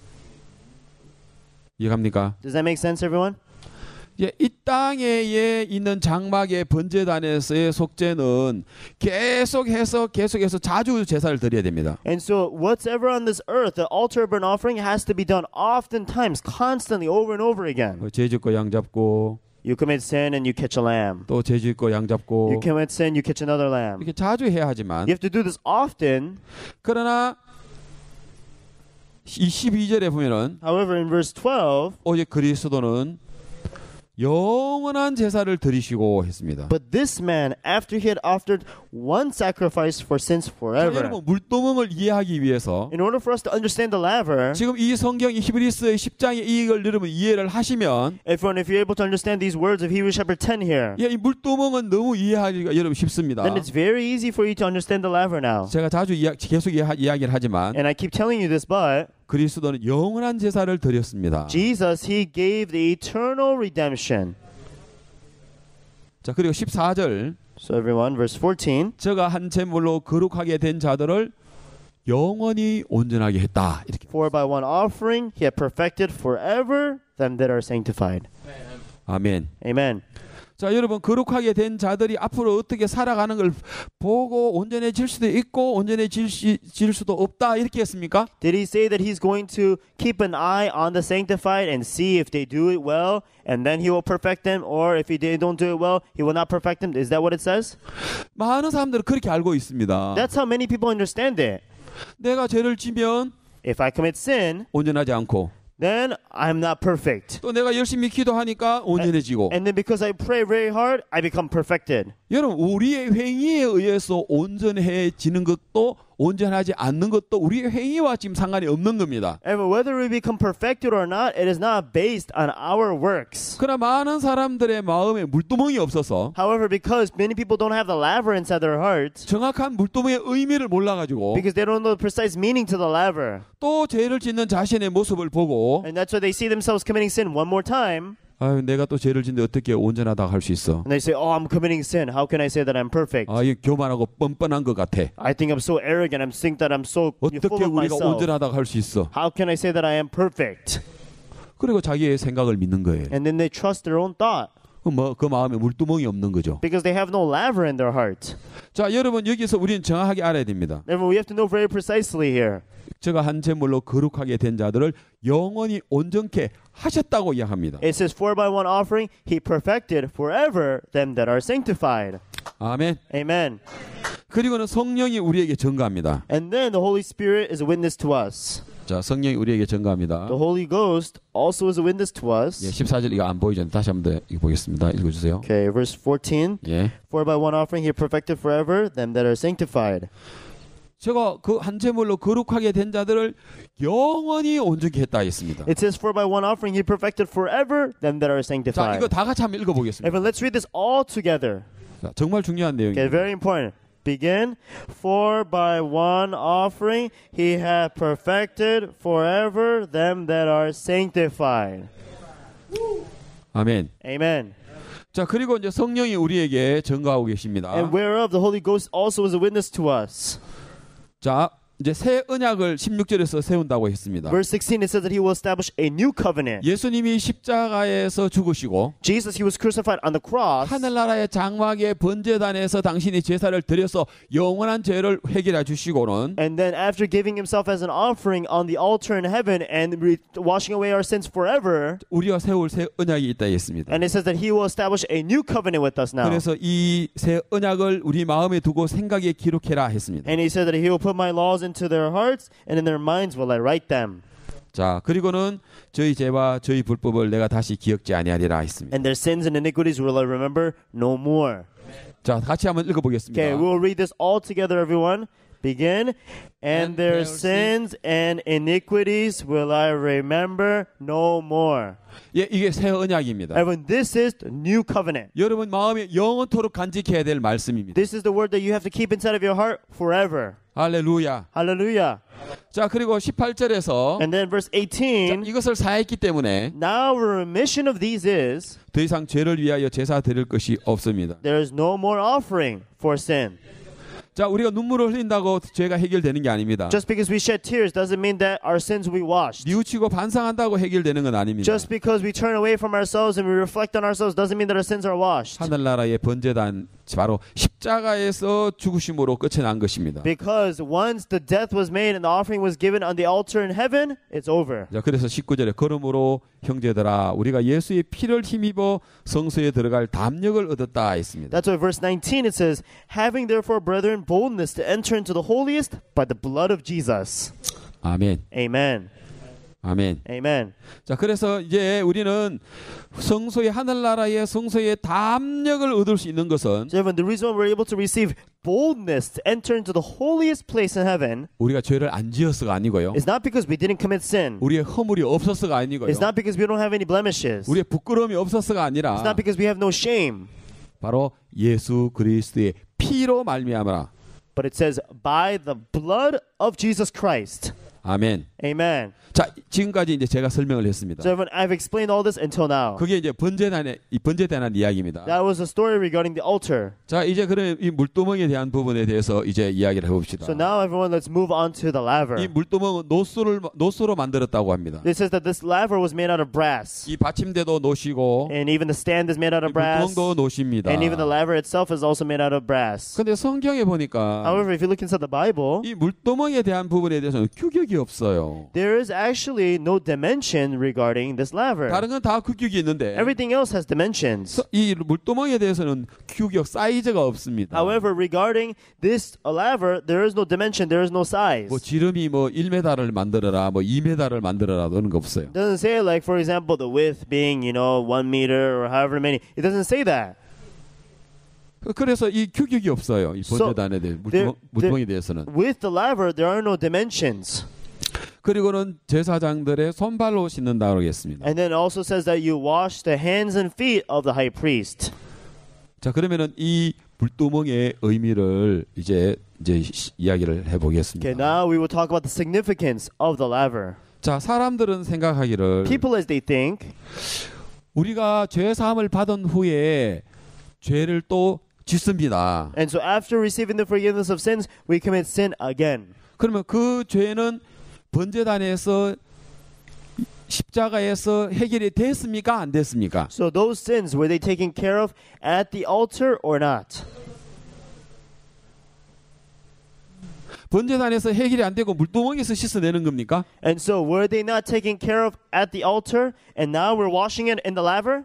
이해갑니까? Does that make sense, everyone? 예, 이 땅에 있는 장막의 번제단에서의 속죄는 계속해서 자주 제사를 드려야 됩니다. And so whatever on this earth, the altar burnt offering has to be done oftentimes, constantly, over and over again. 죄 짓고 양 잡고 You commit sin and you catch a lamb. 또 죄 짓고 양 잡고 You commit sin, you catch another lamb. 이렇게 자주 해야 하지만 You have to do this often. 그러나 이 12절에 보면은 However, in verse 12, 오직 그리스도는 영원한 제사를 드리시고 했습니다. But this man, after he had offered one sacrifice for sins 자, forever, 여러분 물도멍을 이해하기 위해서 in order for us to understand the laver, 지금 이 성경 히브리서의 10장의 이익을 여러분 이해를 하시면 if you're able to understand these words of Hebrews chapter 10 here, 이 물도멍은 너무 이해하기가 여러분 쉽습니다. then it's very easy for you to understand the laver now. 제가 자주 계속 이야기를 하지만 And I keep telling you this, but 그리스도는 영원한 제사를 드렸습니다. Jesus, he gave the eternal redemption. 자, 그리고 14절 So everyone, verse 14. 저가 한 제물로 거룩하게 된 자들을 영원히 온전하게 했다. 이렇게. For by one offering he had perfected forever them that are sanctified. 아멘. Amen. 자, 여러분 거룩하게 된 자들이 앞으로 어떻게 살아가는 걸 보고 온전해질 수도 있고 온전해질 수도 없다 이렇게 했습니까? Did he say that he's going to keep an eye on the sanctified and see if they do it well, and then he will perfect them, or if they don't do it well, he will not perfect them? Is that what it says? 많은 사람들은 그렇게 알고 있습니다. That's how many people understand it. 내가 죄를 지면 If I commit sin, 온전하지 않고 then I'm not perfect. 또 내가 열심히 기도하니까 온전해지고 And then because I pray very hard, I become perfected. 여러분 우리의 행위에 의해서 온전해지는 것도 온전하지 않는 것도 우리의 행위와 지금 상관이 없는 겁니다. And whether we become perfected or not, it is not based on our works. 그러나 많은 사람들의 마음에 물두멍이 없어서 However, because many people don't have the laver inside their hearts, 정확한 물두멍의 의미를 몰라가지고 because they don't know the precise meaning to the laver, 또 죄를 짓는 자신의 모습을 보고 and that's why they see themselves committing sin one more time, 아유 내가 또 죄를 짓는데 어떻게 온전하다고 할 수 있어? and they say, "Oh, I'm committing sin. How can I say that I'm perfect? 아 이거 교만하고 뻔뻔한 것 같아. I think I'm so arrogant. I think that I'm so full 어떻게 of 우리가 myself. 온전하다고 할 수 있어? How can I say that I am perfect?" 그리고 자기의 생각을 믿는 거예요. And then they trust their own thought 그 마음에 물두멍이 없는 거죠. because they have no laver in their heart. 자, 여러분 여기서 우리는 정확하게 알아야 됩니다. Therefore, we have to know very precisely here. 제가 한 제물로 거룩하게 된 자들을 영원히 온전케 하셨다고 이야기합니다. It says, "For by one offering he perfected forever them that are sanctified." 아멘. Amen. 그리고는 성령이 우리에게 증거합니다. And then the Holy Spirit is a witness to us. 자, 성령이 우리에게 증거합니다. The Holy Ghost also is a witness to us. 예, 14절 이거 안 보이죠? 다시 한번 더 보겠습니다. 읽어주세요. Okay, verse 14. 예, For by one offering he perfected forever them that are sanctified. 제가 그 한 제물로 거룩하게 된 자들을 영원히 온전케 했다 했습니다. It says, "For by one offering he perfected forever them that are 자, sanctified." 이거 다 같이 한번 읽어보겠습니다. Everyone, let's read this all together. 자, 정말 중요한 Okay, 내용입니다. very important. Begin. For by one offering he hath perfected forever them that are sanctified. 아멘. Amen. 자, 그리고 이제 성령이 우리에게 증거하고 계십니다. And whereof the Holy Ghost also is a witness to us. 자, 이제 새 언약을 16절에서 세운다고 했습니다. Verse 16, it says that he will establish a new covenant. 예수님이 십자가에서 죽으시고 Jesus, he was crucified on the cross. 하늘나라의 장막의 번제단에서 당신이 제사를 드려서 영원한 죄를 해결해 주시고는 And then after giving himself as an offering on the altar in heaven and washing away our sins forever, 우리와 세울 새 언약이 있다 했습니다. and it says that he will establish a new covenant with us now. 그래서 이 새 언약을 우리 마음에 두고 생각에 기록해라 했습니다. And he said that he will put my laws into their hearts, and in their minds will I write them. 자, 그리고는 저희 죄와 저희 불법을 내가 다시 기억지 아니하리라 했습니다. And their sins and iniquities will I remember no more. 자, 같이 한번 읽어보겠습니다. Okay, we will read this all together, everyone. Begin. And their sins and iniquities will I remember no more. 예, 이게 새 언약입니다. Everyone, this is the new covenant. 여러분 마음에 영원토록 간직해야 될 말씀입니다. This is the word that you have to keep inside of your heart forever. 할렐루야. Hallelujah. 자, 그리고 18절에서 And then verse 18. 이것을 사했기 때문에 Now remission of these is 더 이상 죄를 위하여 제사 드릴 것이 없습니다. there is no more offering for sin. 자, 우리가 눈물을 흘린다고 죄가 해결되는 게 아닙니다. Just because we shed tears doesn't mean that our sins will be washed. 뉘우치고 반성한다고 해결되는 건 아닙니다. Just because we turn away from ourselves and we reflect on ourselves doesn't mean that our sins are washed. 하늘나라의 번제단 바로 십자가에서 죽으심으로 끝이 난 것입니다. Because once the death was made and the offering was given on the altar in heaven, it's over. 자, 그래서 19절에 그러므로 형제들아 우리가 예수의 피를 힘입어 성소에 들어갈 담력을 얻었다 했습니다. That's why verse 19 it says, having therefore brethren boldness to enter into the holiest by the blood of Jesus. 아멘. Amen. 아멘. Amen. 자, 그래서 이제 우리는 성소의 하늘나라의 성소의 담력을 얻을 수 있는 것은 So the reason why we're able to receive boldness to enter into the holiest place in heaven 우리가 죄를 안 지어서가 아니고요. is not because we didn't commit sin. 우리의 허물이 없어서가 아니고요. It's not because we don't have any blemishes. 우리의 부끄러움이 없어서가 It's 아니라 not because we have no shame. 바로 예수 그리스도의 피로 말미암아. But it says by the blood of Jesus Christ. 아멘. Amen. 자, 지금까지 이제 제가 설명을 했습니다. So everyone, I've explained all this until now. 그게 이제 번제에 대한 이야기입니다. That was a story regarding the altar. 자, 이제 그럼 이 물두멍에 대한 부분에 대해서 이제 이야기를 해봅시다. So now everyone, let's move on to the laver. 이 물두멍은 노소로 만들었다고 합니다. It says that this laver was made out of brass. 이 받침대도 노시고 And even the stand is made out 이 of brass. 물두멍도 노십니다. And even the laver itself is also made out of brass. 근데 성경에 보니까 However, if you look inside the Bible, 이 물두멍에 대한 부분에 대해서는 규격이 없어요. there is actually no dimension regarding this laver. 다른 건 다 규격이 있는데 Everything else has dimensions. 이 물두멍에 대해서는 규격 사이즈가 없습니다. However, regarding this laver, there is no dimension, there is no size. 뭐 지름이 뭐 1m를 만들어라, 뭐 2m를 만들어라 그런 거 없어요. It doesn't say like, for example, the width being, 1 meter or however many. It doesn't say that. 그래서 이 규격이 없어요. 이 번제단에 대해 물두멍에 대해서는. With the laver, there are no dimensions. 그리고는 제사장들의 손발로 씻는다고 하겠습니다. And then it also says that you wash the hands and feet of the high priest. 자, 그러면은 이 물두멍의 의미를 이제 이야기를 해보겠습니다. Okay, now we will talk about the significance of the laver. 자, 사람들은 생각하기를 People as they think, 우리가 죄 사함을 받은 후에 죄를 또 짓습니다. and so after receiving the forgiveness of sins, we commit sin again. 그러면 그 죄는 번제단에서 십자가에서 해결이 됐습니까? 안 됐습니까? So those sins, were they taken care of at the altar or not? 번제단에서 해결이 안 되고 물두멍에서 씻어내는 겁니까? And so were they not taken care of at the altar and now we're washing it in the laver?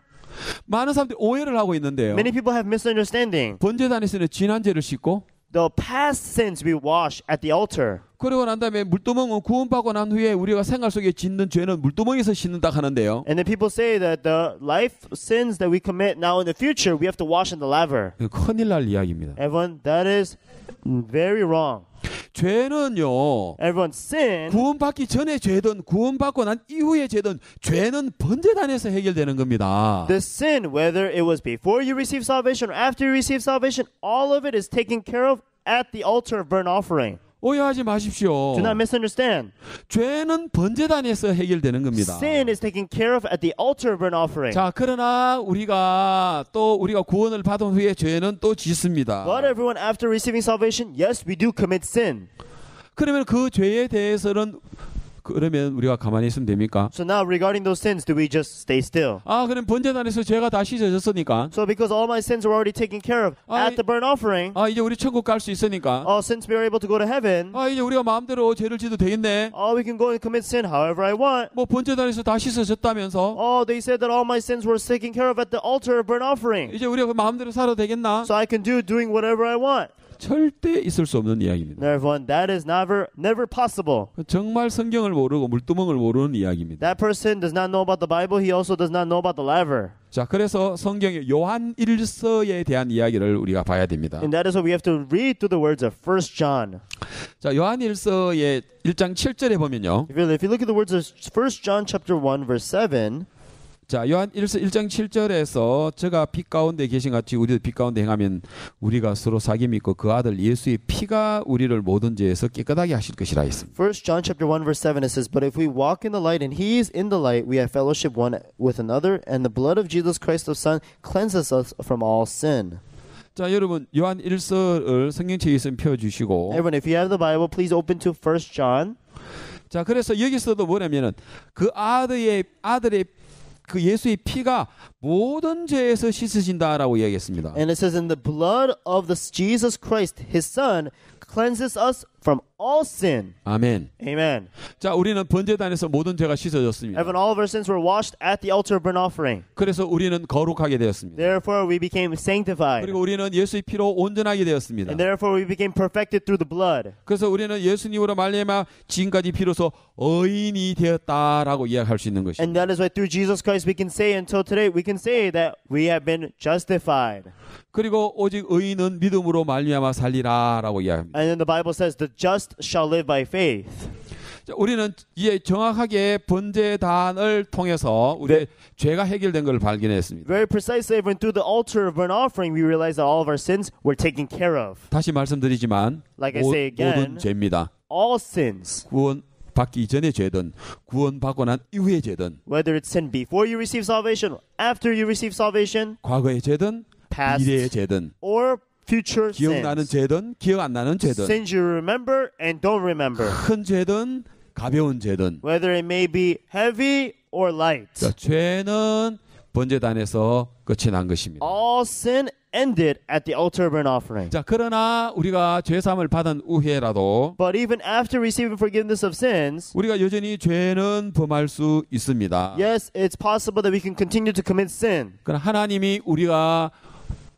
많은 사람들이 오해를 하고 있는데요. Many people have misunderstanding. 번제단에서는 지난죄를 씻고 The past sins we wash at the altar. 그러고 난 다음에 물두멍은 구원받고 난 후에 우리가 생활 속에 짓는 죄는 물두멍에서 씻는다 하는데요. And then people say that the life sins that we commit now in the future, we have to wash in the laver. 큰일 날 이야기입니다. Everyone, that is very wrong. 죄는요. Everyone, sin, 구원받기 전에 죄든 구원받고 난 이후에 죄든 죄는 번제단에서 해결되는 겁니다. the sin, whether it was before you receive salvation or after you receive salvation, all of it is taken care of at the altar of burnt offering. 오해하지 마십시오. Do not misunderstand. 죄는 번제단에서 해결되는 겁니다. Sin is taken care of at the altar of burnt offering. 자, 그러나 우리가 구원을 받은 후에 죄는 또 짓습니다. But everyone, after receiving salvation, yes, we do commit sin. 그러면 그 죄에 대해서는 그러면 우리가 가만히 있으면 됩니까? So now regarding those sins, do we just stay still? 아, 그럼 번제단에서 죄가 다 씻어졌으니까 So because all my sins were already taken care of at the burnt offering, 이제 우리 천국 갈 수 있으니까 since we are able to go to heaven, 이제 우리가 마음대로 죄를 지도 되겠네. we can go and commit sin however I want. 뭐 번제단에서 다 씻어졌다면서 They said that all my sins were taken care of at the altar of burnt offering. 이제 우리가 그 마음대로 살아도 되겠나? So I can do doing whatever I want. 절대 있을 수 없는 이야기입니다. No, everyone, that is never possible. 정말 성경을 모르고 물두멍을 모르는 이야기입니다. That person does not know about the Bible. He also does not know about the laver. 자, 그래서 성경의 요한 1서에 대한 이야기를 우리가 봐야 됩니다. And that is what we have to read through the words of 1 John. 자, 요한 1서의 1장 7절에 보면요. If you look at the words of 1 John chapter 1 verse 7, 자, 요한 1서 1장 7절에서 저가 빛 가운데 계신 같이 우리도 빛 가운데 행하면 우리가 서로 사귐이 있고 그 아들 예수의 피가 우리를 모든 죄에서 깨끗하게 하실 것이라 했습니다. 1 John chapter 1 verse 7, it says, But if we walk in the light and he is in the light, we have fellowship one with another, and the blood of Jesus Christ the Son cleanses us from all sin. 자, 여러분 요한 1서를 성경책에 있으면 펴주시고 Everyone, if you have the Bible, please open to 1 John. 자, 그래서 여기서도 뭐냐면은 그 아들의 그 예수의 피가 모든 죄에서 씻으신다라고 이야기했습니다. And it says, in the blood of Jesus Christ, his Son, cleanses us from all sin. 아멘. Amen. 자, 우리는 번제단에서 모든 죄가 씻어졌습니다. Even all of our sins were washed at the altar of burnt offering. 그래서 우리는 거룩하게 되었습니다. Therefore we became sanctified. 그리고 우리는 예수의 피로 온전하게 되었습니다. And therefore we became perfected through the blood. 그래서 우리는 예수님으로 말미암아 지금까지 비로소 의인이 되었다라고 이야기할 수 있는 것입니다. And that is why through Jesus Christ we can say until today we can say that we have been justified. 그리고 오직 의인은 믿음으로 말미암아 살리라라고 이야기합니다. And then the Bible says the just shall live by faith. 자, 우리는 이제 정확하게 번제단을 통해서 우리의 죄가 해결된 것을 발견했습니다. Very precisely, when through the altar of burnt offering we realized that all of our sins were taken care of. 다시 말씀드리지만 Like I say again, 모든 죄입니다. all sins, 구원 받기 전의 죄든 구원 받고 난 이후의 죄든 whether it's sin before you receive salvation, after you receive salvation, 과거의 죄든 past 미래의 죄든 or future 기억나는 sins, 죄든 기억 안 나는 죄든 sins you remember and don't remember, 큰 죄든 가벼운 죄든 whether it may be heavy or light. 자, 죄는 번제단에서 끝이 난 것입니다. All sin ended at the altar of burnt offering. 자, 그러나 우리가 죄 사함을 받은 후에라도 But even after receiving forgiveness of sins, 우리가 여전히 죄는 범할 수 있습니다. yes, it's possible that we can continue to commit sin. 그러나 하나님이 우리가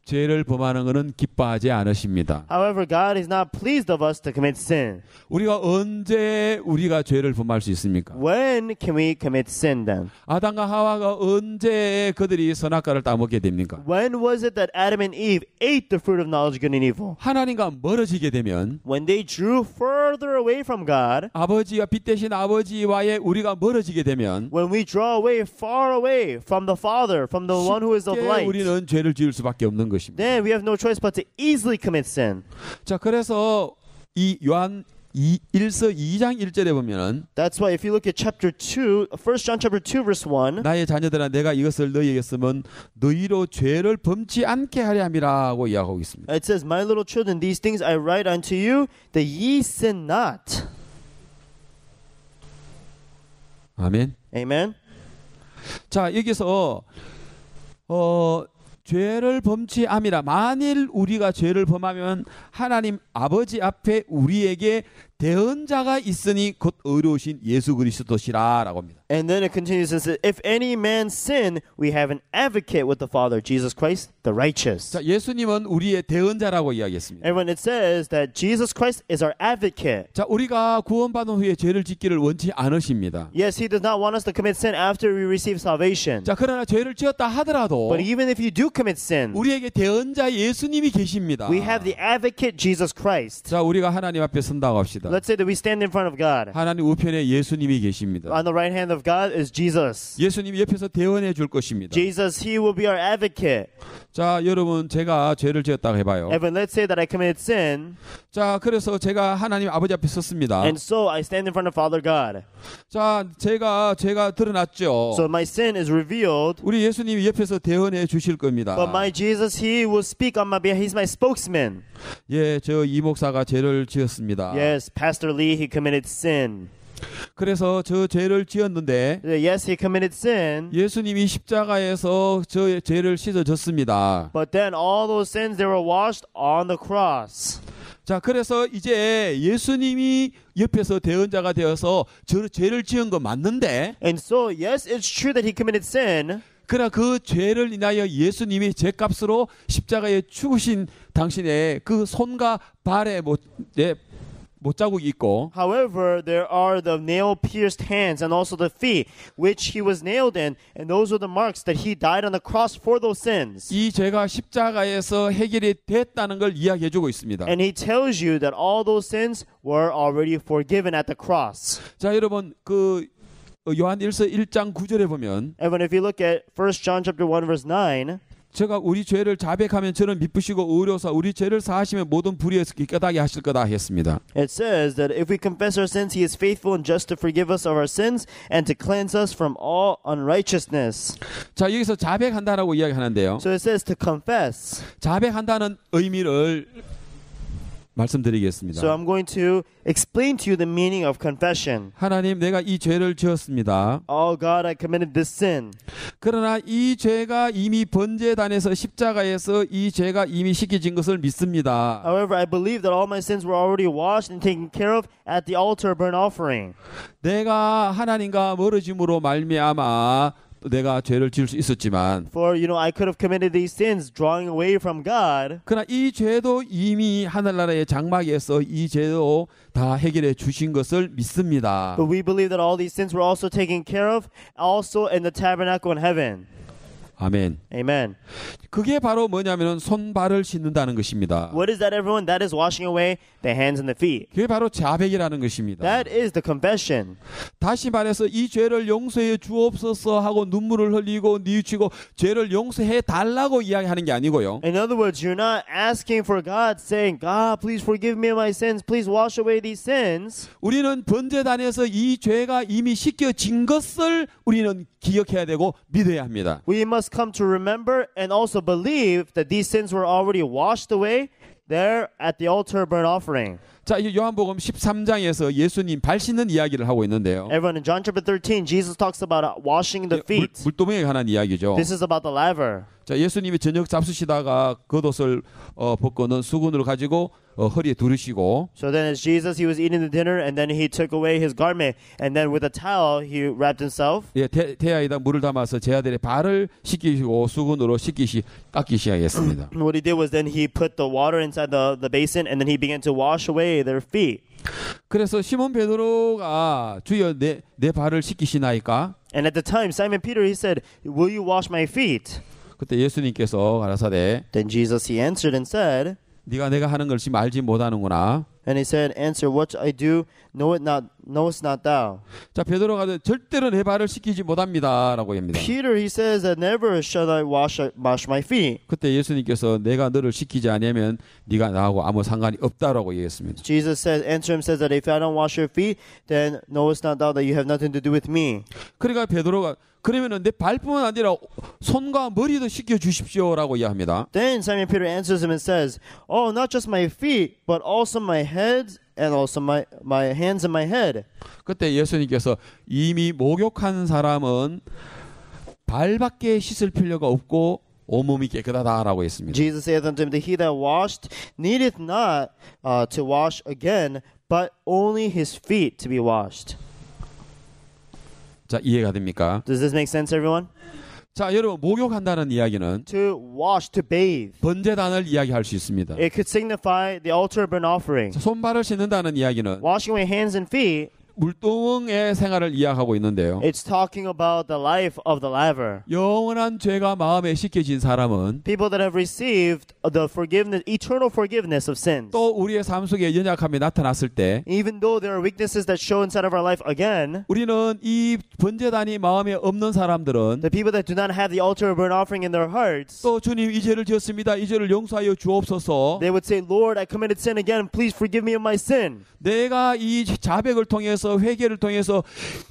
죄를 범하는 것은 기뻐하지 않으십니다. However, God is not pleased of us to commit sin. 우리가 언제 우리가 죄를 범할 수 있습니까? When can we commit sin then? 아담과 하와가 언제 그들이 선악과를 따먹게 됩니까? When was it that Adam and Eve ate the fruit of knowledge of good and evil? 하나님과 멀어지게 되면 When they drew further away from God, 아버지와 빛 대신 아버지와의 우리가 멀어지게 되면 when we draw away, far away from the Father, from the one who is of 쉽게 light, 우리는 죄를 지을 수밖에 없는 것입니다. then we have no choice but to easily commit sin. 자, 그래서 이 요한 1서 2장 1절에 보면은 That's why if you look at chapter 2, 1 John chapter 2 verse 1, 나의 자녀들아 내가 이것을 너희에게 쓰면 너희로 죄를 범치 않게 하려 함이라고 이야기하고 있습니다. it says, My little children, these things I write unto you, that ye sin not. 아멘. Amen. 자, 여기서 죄를 범치 암이라 만일 우리가 죄를 범하면 하나님 아버지 앞에 우리에게 대언자가 있으니 곧 의로우신 예수 그리스도시라라고 합니다. And then it continues and says, If any man sin, we have an advocate with the Father, Jesus Christ, the righteous. 자, 예수님은 우리의 대언자라고 이야기했습니다. And when it says that Jesus Christ is our advocate, 자, 우리가 구원받은 후에 죄를 짓기를 원치 않으십니다. yes, He does not want us to commit sin after we receive salvation. 자, 그러나 죄를 지었다 하더라도 But even if you do commit sin, 우리에게 대언자 예수님이 계십니다. we have the advocate, Jesus Christ. 자, 우리가 하나님 앞에 선다고 합시다. Let's say that we stand in front of God. 하나님 우편에 예수님이 계십니다. On the right hand of God is Jesus. 예수님이 옆에서 대언해 줄 것입니다. Jesus, He will be our advocate. 자, 여러분 제가 죄를 지었다고 해봐요. Evan, let's say that I committed sin, 자, 그래서 제가 하나님 아버지 앞에 섰습니다. and so I stand in front of Father God. 자, 제가 드러났죠. So my sin is revealed, 우리 예수님이 옆에서 대언해 주실 겁니다. but my Jesus, He will speak on my behalf. He's my spokesman. 예, 저 이 목사가 죄를 지었습니다. Yes, Pastor Lee, he committed sin. 그래서 저 죄를 지었는데 Yes, he committed sin, 예수님이 십자가에서 저의 죄를 씻어줬습니다. but then all those sins, they were washed on the cross. 자, 그래서 이제 예수님이 옆에서 대언자가 되어서 저 죄를 지은 거 맞는데 And so, yes, it's true that he committed sin, 그러나 그 죄를 인하여 예수님이 죄값으로 십자가에 죽으신 당신의 그 손과 발에 못자국이 있고 however, there are the nail-pierced hands and also the feet, which he was nailed in, and those are the marks that he died on the cross for those sins. 이 죄가 십자가에서 해결이 됐다는 걸 이야기해 주고 있습니다. And he tells you that all those sins were already forgiven at the cross. 자, 여러분 그 요한 1서 1장 9절에 보면 And when if you look at 1 John chapter 1 verse 9, 제가 우리 죄를 자백하면 저는 미쁘시고 의로사 우리 죄를 사하시면 모든 불의에서 깨끗하게 하실 거다 했습니다. it says that if we confess our sins, he is faithful and just to forgive us of our sins and to cleanse us from all unrighteousness. 자, 여기서 자백한다라고 이야기하는데요. So it says to confess. 자백한다는 의미를 말씀드리겠습니다. So I'm going to explain to you the meaning of confession. 하나님, 내가 이 죄를 지었습니다. Oh God, I committed this sin. 그러나 이 죄가 이미 번제단에서 십자가에서 이 죄가 이미 씻겨진 것을 믿습니다. However, I believe that all my sins were already washed and taken care of at the altar burnt offering. 내가 하나님과 멀어짐으로 말미암아 내가 죄를 지을 수 있었지만, For, I could have committed these sins drawing away from God. 그러나 이 죄도 이미 하늘나라의 장막에서 이 죄도 다 해결해 주신 것을 믿습니다. But we believe that all these sins were also taken care of, also in the tabernacle in heaven. 아멘. Amen. 그게 바로 뭐냐면은 손발을 씻는다는 것입니다. What is that, everyone? That is washing away the hands and the feet. 그게 바로 자백이라는 것입니다. That is the confession. 다시 말해서 이 죄를 용서해 주옵소서 하고 눈물을 흘리고 뉘우치고 죄를 용서해 달라고 이야기하는 게 아니고요. In other words, you're not asking for God, saying, God, please forgive me my sins. Please wash away these sins. 우리는 번제단에서 이 죄가 이미 씻겨진 것을 우리는 기억해야 되고 믿어야 합니다. We must come to remember and also believe that these sins were already washed away there at the altar burnt offering. 자, 이 요한복음 13장에서 예수님 발 씻는 이야기를 하고 있는데요. Everyone, in John chapter 13, Jesus talks about washing the feet. 물도멍에 관한 이야기죠. This is about the laver. 자, 예수님이 저녁 잡수시다가 겉옷을 벗고는 수건으로 가지고 허리에 두르시고, So then as Jesus, he was eating the dinner and then he took away his garment and then with a towel he wrapped himself. 예, 태아에다 물을 담아서 제 아들의 발을 씻기시고 수건으로 닦기 시작했습니다. What he did was then he put the water inside the basin and then he began to wash away their feet. 그래서 시몬 베드로가 주여 내 발을 씻기시나이까? And at the time, Simon Peter, he said, will you wash my feet? 그때 예수님께서 가라사대 Then Jesus, he answered and said, 네가 내가 하는 걸 지금 알지 못하는구나. and he said, answer, what I do, knowest not thou. 자, 베드로가 절대로 내 발을 씻기지 못합니다라고 합니다. Peter, he says, that never shall I wash my feet. 그때 예수님께서 내가 너를 씻기지 않으면 네가 나하고 아무 상관이 없다라고 얘기했습니다. Jesus says, answer him, says that if I don't wash your feet, then knowest not thou that you have nothing to do with me. 그러니까 베드로가 그러면은 내 발뿐만 아니라 손과 머리도 씻겨 주십시오라고 이야기합니다. Then Simon Peter answers him and says, oh, not just my feet, but also my head and also my hands and my head. 그때 예수님께서 이미 목욕한 사람은 발밖에 씻을 필요가 없고 온몸이 깨끗하다라고 했습니다. Jesus saith unto him, that he that washed needeth not to wash again, but only his feet to be washed. 자, 이해가 됩니까? Does this make sense, everyone? 자, 여러분, 목욕한다는 이야기는 To wash, to bathe. 번제단을 이야기할 수 있습니다. It could signify the altar burnt offering. 자, 손발을 씻는다는 이야기는 Washing away hands and feet, 물동의 생활을 이야기하고 있는데요. it's talking about the life of the laver. 영원한 죄가 마음에 씻겨진 사람은 People that have received the forgiveness, eternal forgiveness of sins. 또 우리의 삶 속에 연약함이 나타났을 때 Even though there are weaknesses that show inside of our life again, 우리는 이 번제단이 마음에 없는 사람들은 the people that do not have the altar burnt offering in their hearts, 또 주님 이 죄를 지었습니다. 이 죄를 용서하여 주옵소서. they would say, Lord, I committed sin again. Please forgive me of my sin. 내가 이 자백을 통해서 회개를 통해서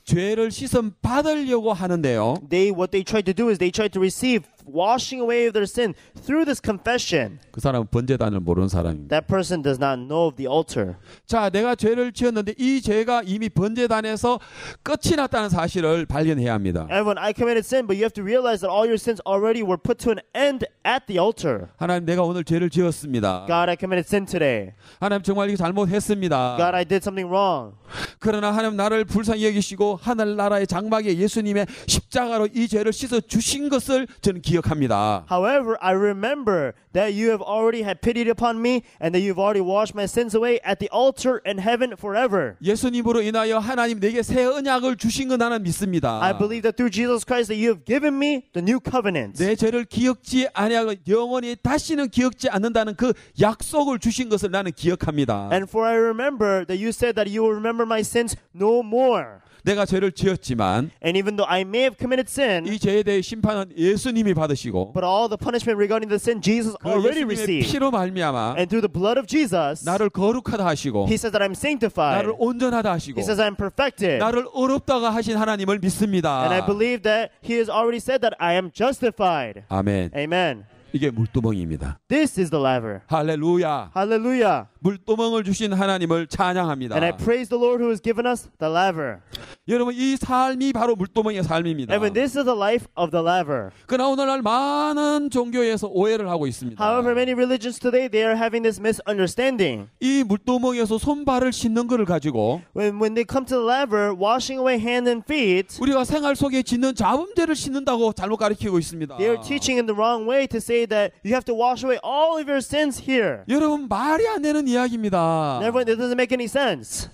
죄를 씻음 받으려고 하는데요. What they tried to do is they tried to receive washing away of their sin through this confession. 그 사람은 번제단을 모르는 사람입니다. That person does not know of the altar. 자, 내가 죄를 지었는데 이 죄가 이미 번제단에서 끝이 났다는 사실을 발견해야 합니다. Everyone, I committed sin, but you have to realize that all your sins already were put to an end at the altar. 하나님, 내가 오늘 죄를 지었습니다. God, I committed sin today. 하나님, 정말 이거 잘못했습니다. God, I did something wrong. 그러나 하나님 나를 불쌍히 여기시고 하늘나라의 장막에 예수님의 십자가로 이 죄를 씻어 주신 것을 저는 기억합니다. However, I remember that you have already had pity upon me and that you've already washed my sins away at the altar in heaven forever. 예수님으로 인하여 하나님 내게 새 언약을 주신 거 나는 믿습니다. I believe that through Jesus Christ that you have given me the new covenant. 내 죄를 기억지 아니하고 영원히 다시는 기억지 않는다는 그 약속을 주신 것을 나는 기억합니다. And for I remember that you said that you will remember my sins no more. 내가 죄를 지었지만 And even though I may have committed sin, 이 죄에 대해 심판은 예수님이 받으시고 but all the punishment regarding the sin Jesus 그 already 예수님의 received. 피로 말미암아 And through the blood of Jesus, 나를 거룩하다 하시고 He says that I'm sanctified. 나를 온전하다 하시고 He says I'm perfected. 나를 어렵다가 하신 하나님을 믿습니다. And I believe that He has already said that I am justified. 아멘. Amen. 이게 물두멍입니다. This is the laver. 할렐루야. Hallelujah. 물두멍을 주신 하나님을 찬양합니다. And I praise the Lord who has given us the laver. 여러분 이 삶이 바로 물두멍의 삶입니다. And when this is the life of the laver. 그러나 오늘날 많은 종교에서 오해를 하고 있습니다. However, many religions today, they are having this misunderstanding. 이 물두멍에서 손발을 씻는 것을 가지고 When they come to the laver, washing away hands and feet, 우리가 생활 속에 짓는 잡음죄를 씻는다고 잘못 가르치고 있습니다. they are teaching in the wrong way to say that you have to wash away all of your sins here. 여러분 말이 안 되는 이야기입니다. And everyone, it doesn't make any sense.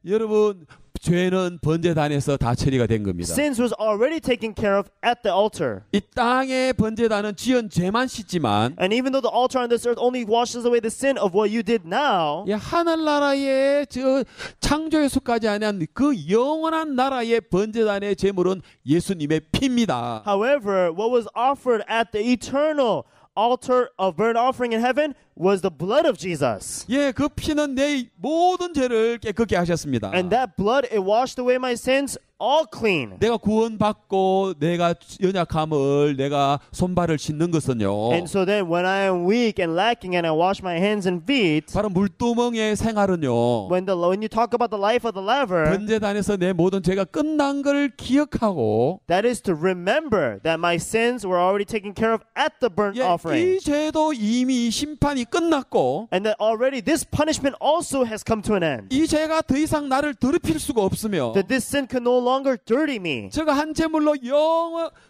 여러분 죄는 번제단에서 다 처리가 된 겁니다. Sins was already taken care of at the altar. 이 땅의 번제단은 지은 죄만 씻지만 And even though the altar on this earth only washes away the sin of what you did now, 이 하늘나라의 저 창조의 수까지 아니한 그 영원한 나라의 번제단의 제물은 예수님의 피입니다. however, what was offered at the eternal altar of burnt offering in heaven was the blood of Jesus. 예, 그 피는 내 모든 죄를 깨끗게 하셨습니다. And that blood, it washed away my sins all clean. 내가 구원받고 내가 연약함을 내가 손발을 씻는 것은요. And so then when I am weak and lacking and I wash my hands and feet, 바로 물두멍의 생활은요. when you talk about the life of the laver, 번제단에서 내 모든 죄가 끝난 걸 기억하고 that is to remember that my sins were already taken care of at the burnt 예, offering. 이 죄도 이미 심판이 끝났고 And that already this punishment also has come to an end. 이 죄가 더 이상 나를 더럽힐 수가 없으며 That this sin can no longer dirty me. 제가 한 제물로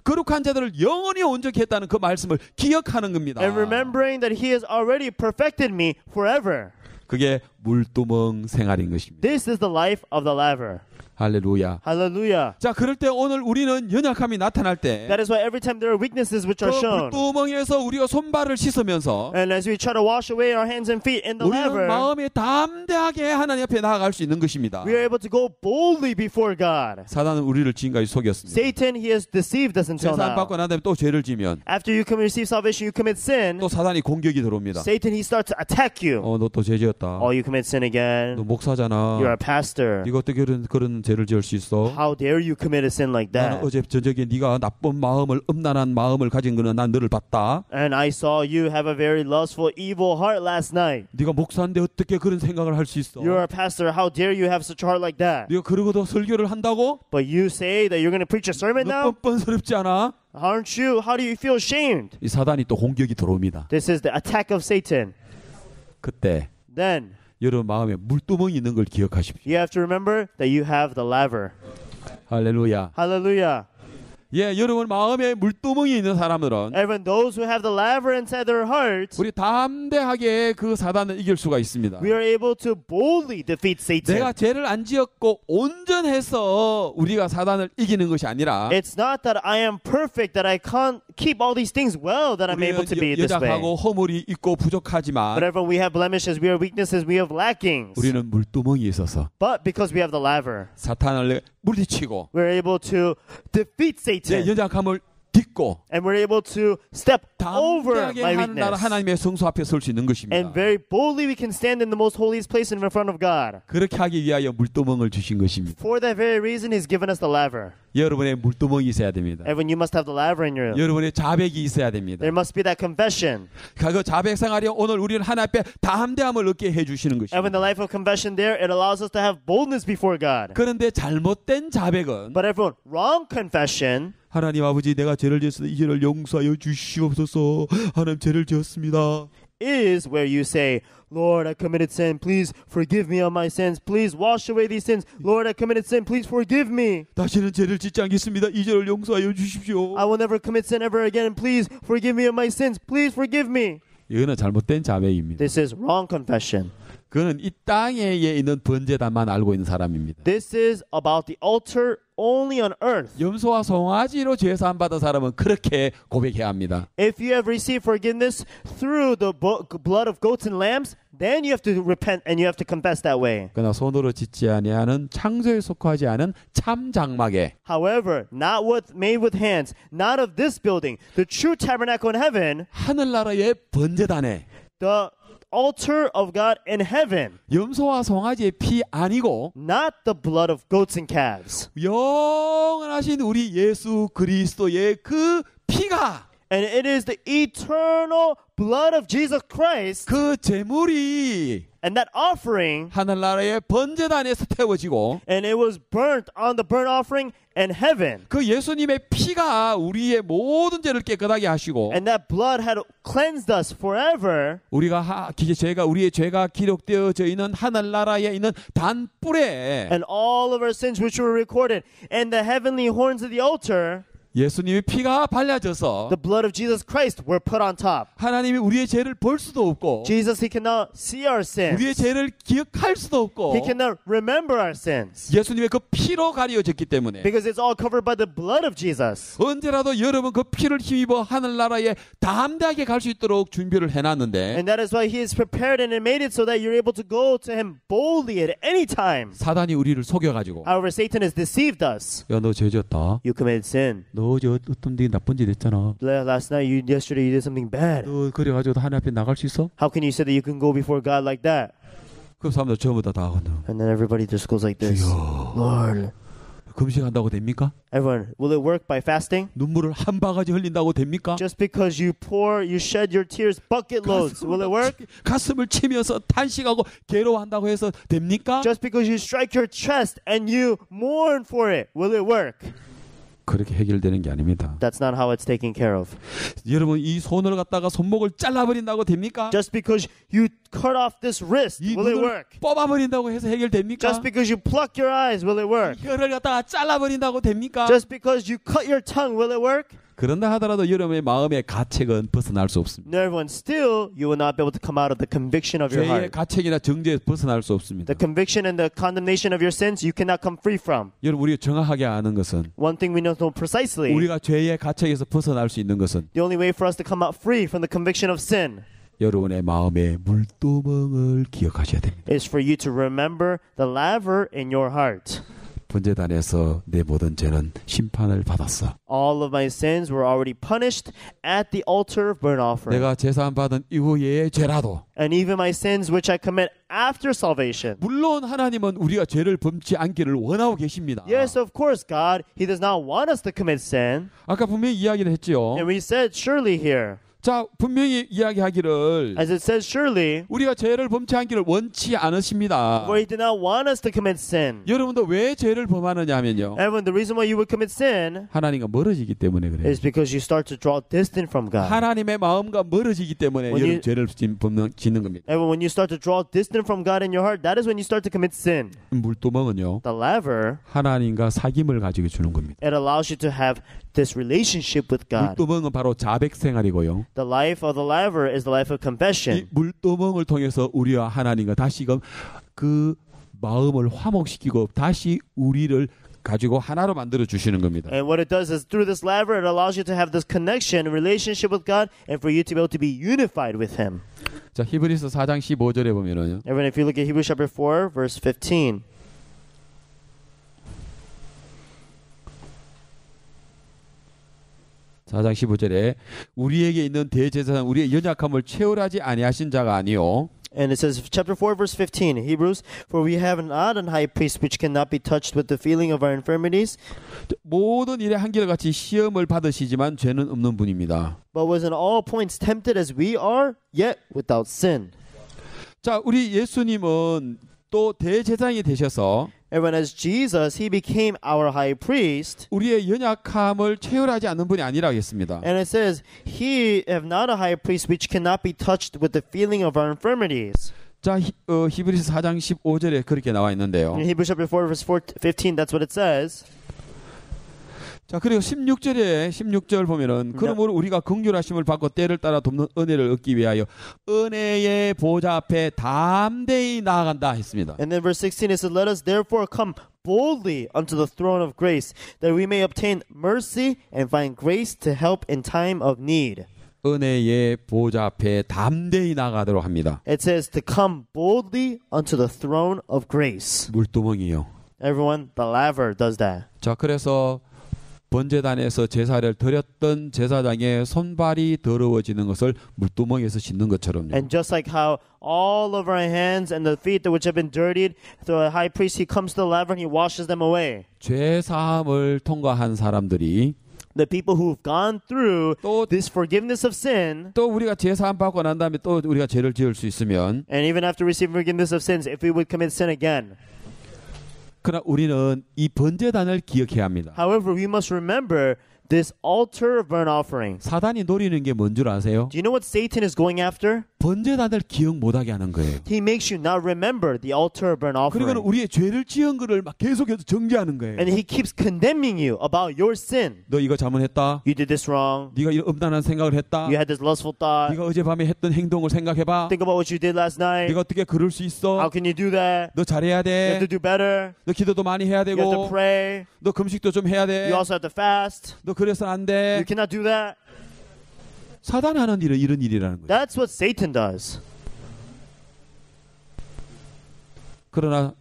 거룩한 자들을 영원히 온전히 했다는 그 말씀을 기억하는 겁니다. And remembering that he has already perfected me forever. 그게 물두멍 생활인 것입니다. This is the life of the laver. 할렐루야. Hallelujah. 자, 그럴 때 오늘 우리는 연약함이 나타날 때 That is why every time there are weaknesses which 그 are shown, 물두멍에서 우리가 손발을 씻으면서 and as we try to wash away our hands and feet in the 우리는 laver, 마음에 담대하게 하나님 앞에 나아갈 수 있는 것입니다. we are able to go boldly before God. 사단은 우리를 지금까지 속였습니다. Satan, he has deceived us until 세상 now. 받고 난 다음에 또 죄를 지면 After you receive salvation, you commit sin. 또 사단이 공격이 들어옵니다. Satan, he starts to attack you. 너 또 죄 지었다. Oh, you commit sin 너 again. 목사잖아. You're a pastor. 네가 어떻게 그런 죄를 지을 수 있어? How dare you commit a sin like 나는 that? 어제 저녁에 네가 나쁜 마음을 음란한 마음을 가진 거는 난 너를 봤다. And I saw you have a very lustful, evil heart last night. 네가 목사인데 어떻게 그런 생각을 할 수 있어? You're a pastor. How dare you have such a heart like that? 네가 그러고도 설교를 한다고? But you say that you're going to preach a sermon 너 now? 뻔뻔스럽지 않아? Aren't you? How do you feel ashamed? 이 사단이 또 공격이 들어옵니다. This is the attack of Satan. 그때 Then 여러분 마음에 물두멍이 있는 걸 기억하십시오. you have to remember that you have the laver. 할렐루야. Hallelujah. 예, 여러분 마음에 물두멍이 있는 사람들은 Even those who have the laver inside their hearts, 우리 담대하게 그 사단을 이길 수가 있습니다. we are able to boldly defeat Satan. 내가 죄를 안 지었고 온전해서 우리가 사단을 이기는 것이 아니라 It's not that I am perfect, that I can't keep all these things well, that I'm able to be 우리는 this way. 여작하고 허물이 있고 부족하지만 Whatever we have blemishes, we have weaknesses, we have lackings. 우리는 물두멍이 있어서 But because we have the laver, 사탄을 물리치고 we're able to defeat 내 Satan. 연약함을 딛고 And we're able to step over 담대하게 my 하는 나라 weakness. 하나님의 성소 앞에 설 수 있는 것입니다. And very boldly we can stand in the most holiest place in front of God. 그렇게 하기 위하여 물두멍을 주신 것입니다. For that very reason, He's given us the laver. 여러분의 물두멍이 있어야 됩니다. Everyone, you must have the laver in your room. 여러분의 자백이 있어야 됩니다. There must be that confession. 그 자백 생활이 오늘 우리를 하나님 앞에 담대함을 얻게 해주시는 And when 것입니다. the life of confession there, it allows us to have boldness before God. 그런데 잘못된 자백은 But everyone, wrong confession, 하나님 아버지 내가 죄를 지었으니 이 죄를 용서하여 주시옵소서. 하나님 죄를 지었습니다. is where you say, Lord, I committed sin. Please forgive me of my sins. Please wash away these sins. Lord, I committed sin. Please forgive me. 다시는 죄를 짓지 않겠습니다. 이 죄를 용서하여 주십시오. I will never commit sin ever again. Please forgive me of my sins. Please forgive me. 이거는 잘못된 자백입니다. This is wrong confession. 그는 이 땅에 있는 번제단만 알고 있는 사람입니다. This is about the altar only on earth. 염소와 송아지로 죄 사함 받은 사람은 그렇게 고백해야 합니다. If you have received forgiveness through the blood of goats and lambs, then you have to repent and you have to confess that way. 그러나 손으로 짓지 아니하는 창조에 속하지 않은 참 장막에 However, not what made with hands, not of this building, the true tabernacle in heaven, 하늘나라의 번제단에 the altar of God in heaven, 염소와 송아지의 피 아니고 not the blood of goats and calves. 영원하신 우리 예수 그리스도의 그 피가 And it is the eternal blood of Jesus Christ. 그 제물이 And that offering, 하늘나라의 번제단에서 태워지고 and it was burnt on the burnt offering in heaven. 그 예수님의 피가 우리의 모든 죄를 깨끗하게 하시고 And that blood had cleansed us forever. 우리의 죄가 기록되어져 있는 하늘나라에 있는 단뿔에 And all of our sins which were recorded. And the heavenly horns of the altar, 예수님의 피가 발라져서 the blood of Jesus Christ, were put on top. 하나님이 우리의 죄를 볼 수도 없고 Jesus, He cannot see our sins. 우리의 죄를 기억할 수도 없고 He cannot remember our sins. 예수님의 그 피로 가려졌기 때문에 Because it's all covered by the blood of Jesus. 언제라도 여러분 그 피를 힘입어 하늘나라에 담대하게 갈 수 있도록 준비를 해놨는데 And that is why He is prepared and made it so that you're able to go to Him boldly at any time. 사단이 우리를 속여가지고 However, Satan has deceived us. 야 너 죄졌다 You committed sin. 너 어제 어떤 데 나쁜 짓 했잖아 Last night, yesterday, you did something bad. 너 그래가지고 하나님 앞에 나갈 수 있어? How can you say that you can go before God like that? 그 사람들 전부 다 하거든 And then everybody just goes like this. 주여 Lord. 금식한다고 됩니까? Everyone, will it work by fasting? 눈물을 한 바가지 흘린다고 됩니까? Just because you shed your tears bucket loads, will it work? 가슴을 치면서 탄식하고 괴로워한다고 해서 됩니까? Just because you strike your chest and you mourn for it, will it work? 그렇게 해결되는 게 아닙니다. That's not how it's taken care of. 여러분 이 손을 갖다가 손목을 잘라버린다고 됩니까? Just because you cut off this wrist, 이 will it 눈을 work? 뽑아버린다고 해서 해결됩니까? Just because you pluck your eyes, will it work? 혀를 갖다가 잘라버린다고 됩니까? Just because you cut your tongue, will it work? 그런다 하더라도 여러분의 마음의 가책은 벗어날 수 없습니다. No, everyone, still, you will not be able to come out of the conviction of your 죄의 heart. 가책이나 정죄에서 벗어날 수 없습니다. The conviction and the condemnation of your sins, you cannot come free from. 여러분 우리가 정확하게 아는 것은 One thing we know precisely, 우리가 죄의 가책에서 벗어날 수 있는 것은 the only way for us to come out free from the conviction of sin 여러분의 마음의 물두멍을 기억하셔야 됩니다. is for you to remember the laver in your heart. 번제단에서 내 모든 죄는 심판을 받았어. All of my sins were already punished at the altar of burnt offering. 내가 제사함 받은 이후의 죄라도 And even my sins which I commit after salvation. 물론 하나님은 우리가 죄를 범치 않기를 원하고 계십니다. Yes, of course, God, He does not want us to commit sin. 아까 분명히 이야기를 했죠. And we said surely here. 자, 분명히 이야기하기를 As it says surely, 우리가 죄를 범치 않기를 원치 않으십니다. for He did not want us to commit sin. 여러분도 왜 죄를 범하느냐 하면요. Everyone, the reason why you would commit sin 하나님과 멀어지기 때문에 그래요. is because you start to draw distant from God. 하나님의 마음과 멀어지기 때문에 When 여러분 you- 죄를 짓는 겁니다. Everyone, when you start to draw distant from God in your heart, that is when you start to commit sin. 물도멍은요. The laver, 하나님과 사귐을 가지고 주는 겁니다. it allows you to have this relationship with God. 물도멍은 바로 자백 생활이고요. The life of the laver is the life of 이 confession. 물도멍을 통해서 우리와 하나님과 다시금 그 마음을 화목시키고 다시 우리를 가지고 하나로 만들어 주시는 겁니다. And what it does is through this laver, it allows you to have this connection, relationship with God, and for you to be able to be unified with Him. 자, 히브리서 4장 15절에 보면은요. Everyone, if you look at Hebrews chapter 4, verse 15. 4장 15절에 우리에게 있는 대제사장 우리의 연약함을 체월하지 아니하신 자가 아니요 And it says, chapter 4, verse 15, Hebrews, for we have not an high priest which cannot be touched with the feeling of our infirmities, 모든 일에 한결같이 시험을 받으시지만 죄는 없는 분입니다. but was in all points tempted as we are, yet without sin. 자, 우리 예수님은 또 대제사장이 되셔서 Everyone, as Jesus, He became our high priest. 우리의 연약함을 체월하지 않는 분이 아니라 하겠습니다. And it says, He have not a high priest which cannot be touched with the feeling of our infirmities. 자, 히브리서 4장 15절에 그렇게 나와 있는데요. In Hebrews chapter 4, verse 15, that's what it says. 자, 그리고 16절 보면은 그러므로 우리가 긍휼하심을 받고 때를 따라 돕는 은혜를 얻기 위하여 은혜의 보좌 앞에 담대히 나아간다 했습니다. And then verse 16, it says, let us therefore come boldly unto the throne of grace, that we may obtain mercy and find grace to help in time of need. 은혜의 보좌 앞에 담대히 나가도록 합니다. It says to come boldly unto the throne of grace. 물두멍이요. Everyone, the laver does that. 자, 그래서 번제단에서 제사를 드렸던 제사장의 손발이 더러워지는 것을 물두멍에서 씻는 것처럼요. And just like how all of our hands and the feet which have been dirtied, the high priest, he comes to the laver and he washes them away. 죄 사함을 통과한 사람들이 The people who've gone through 또 this forgiveness of sin, 또 우리가 죄 사함 받고 난 다음에 또 우리가 죄를 지을 수 있으면 and even after receiving forgiveness of sins, if we would commit sin again. 그러나 우리는 이 번제단을 기억해야 합니다. However, we must remember this altar of burnt offering. 사단이 노리는 게 뭔 줄 아세요? Do you know what Satan is going after? 번제단을 기억 못하게 하는 거예요. He makes you not remember the altar of burnt 그리고는 offering. 우리의 죄를 지은 거를 막 계속해서 정죄하는 거예요. And he keeps condemning you about your sin. 너 이거 잘못했다. You did this wrong. 네가 이런 음란한 생각을 했다. You had this lustful thought. 네가 어젯밤에 했던 행동을 생각해봐. Think about what you did last night. 네가 어떻게 그럴 수 있어? How can you do that? 너 잘해야 You have to 돼. do better. 너 기도도 많이 해야 You have to 되고. pray. 너 금식도 좀 해야 돼. You also have to fast. 너 그래서는 안 You 돼. cannot do that. 사단이 하는 일은 이런 일이라는 거예요. That's what Satan does. 그러나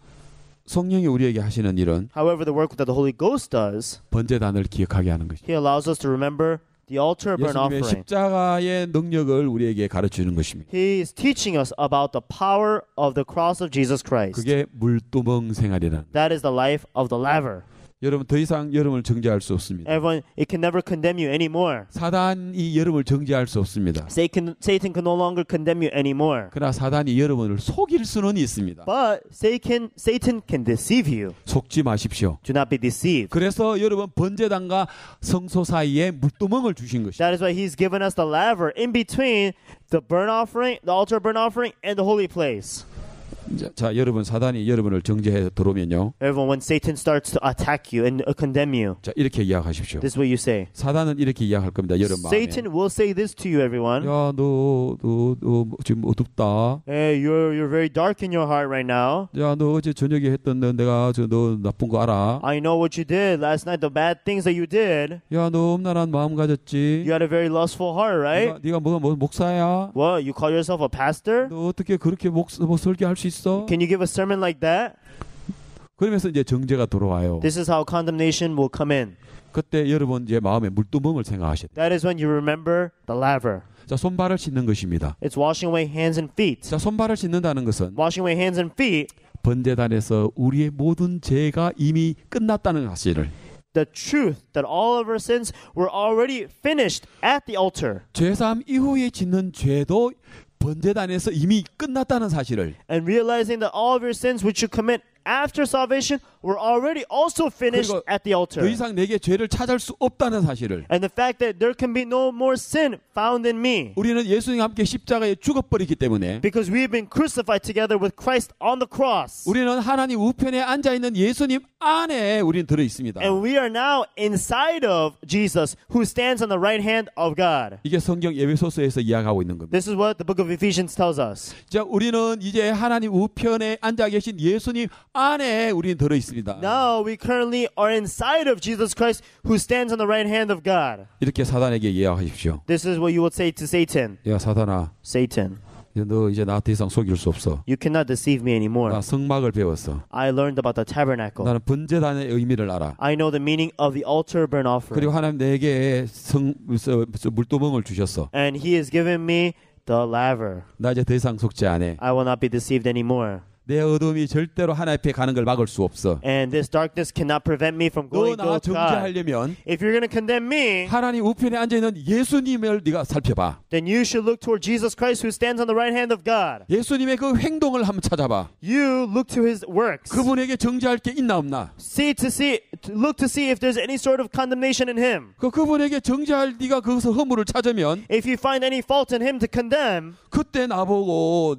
성령이 우리에게 하시는 일은 However, the work that the Holy Ghost does, 번제단을 기억하게 하는 것이죠. He allows us to remember the altar of burnt 예수님의 offering. 십자가의 능력을 우리에게 가르치는 것입니다. He is teaching us about the power of the cross of Jesus Christ. 그게 물두멍 생활이라는 거예요. That is the life of the laver. 여러분 더 이상 여러분을 정죄할 수 없습니다. Everyone, it can never condemn you anymore. 사단이 여러분을 정죄할 수 없습니다. Satan can no longer condemn you anymore. 그러나 사단이 여러분을 속일 수는 있습니다. But Satan can deceive you. 속지 마십시오. Do not be deceived. 그래서 여러분 번제단과 성소 사이에 물두멍을 주신 것입니다. That is why He's given us the laver in between the burnt offering, the altar burnt offering, and the holy place. 자, 여러분 사단이 여러분을 정죄해 들어오면요. Everyone, when Satan starts to attack you and condemn you, 자, 이렇게 이야기하십시오. this is what you say. 사단은 이렇게 이야기할 겁니다. 여러분 마음에. Satan will say this to you, everyone. 야, 너 지금 어둡다. Hey, you're very dark in your heart right now. 야, 너 어제 저녁에 했던 내가 너 나쁜 거 알아. I know what you did last night, the bad things that you did. 야, 너 음란한 마음 가졌지. You had a very lustful heart, right? 네가 뭐 목사야? What? You call yourself a pastor? 너 어떻게 그렇게 설교할 수 있어? Can you give a sermon like that? 그러면서 이제 정죄가 돌아와요. This is how condemnation will come in. 그때 여러분 이제 마음에 물두멍을 생각하셔야 돼요. That is when you remember the laver. 자, 손발을 씻는 것입니다. It's washing away hands and feet. 자, 손발을 씻는다는 것은 Washing away hands and feet, 번제단에서 우리의 모든 죄가 이미 끝났다는 사실을, the truth that all of our sins were already finished at the altar. 죄사함 이후에 짓는 죄도 번제단에서 이미 끝났다는 사실을, And realizing that all of your sins which you commit after salvation were already also finished 그리고 at the altar. 더 이상 내게 죄를 찾을 수 없다는 사실을, And the fact that there can be no more sin found in me. 우리는 예수님과 함께 십자가에 죽어버리기 때문에 Because we have been crucified together with Christ on the cross. 우리는 하나님 우편에 앉아있는 예수님 안에 우리는 들어있습니다. And we are now inside of Jesus who stands on the right hand of God. 이게 성경 에베소서에서 이야기하고 있는 겁니다. This is what the book of Ephesians tells us. 자, 우리는 이제 하나님 우편에 앉아 계신 예수님 안에 우리는 들어있습니다. Now we currently are inside of Jesus Christ who stands on the right hand of God. 이렇게 사단에게 이야기하십시오. This is what you would say to Satan. 야, 사단아, Satan, 너 이제 나 더 이상 속일 수 없어. you cannot deceive me anymore. 나 성막을 배웠어. I learned about the tabernacle. 나는 번제단의 의미를 알아. I know the meaning of the altar burnt offering. 그리고 하나님 내게 물두멍을 주셨어. And he has given me the laver. 나 이제 더 이상 속지 않아. I will not be deceived anymore. 내 어둠이 절대로 하나님 앞에 가는 걸 막을 수 없어. And this darkness cannot prevent me from going 너 나 to God. 정죄하려면 If you're going to condemn me, 하나님 우편에 앉아있는 예수님을 네가 살펴봐. then you should look toward Jesus Christ who stands on the right hand of God. 예수님의 그 행동을 한번 찾아봐. You look to his works. 그분에게 정죄할 게 있나 없나? Look to see if there's any sort of condemnation in him. 그분에게 정죄할 네가 거기서 허물을 찾으면 If you find any fault in him to condemn, 그때 나보고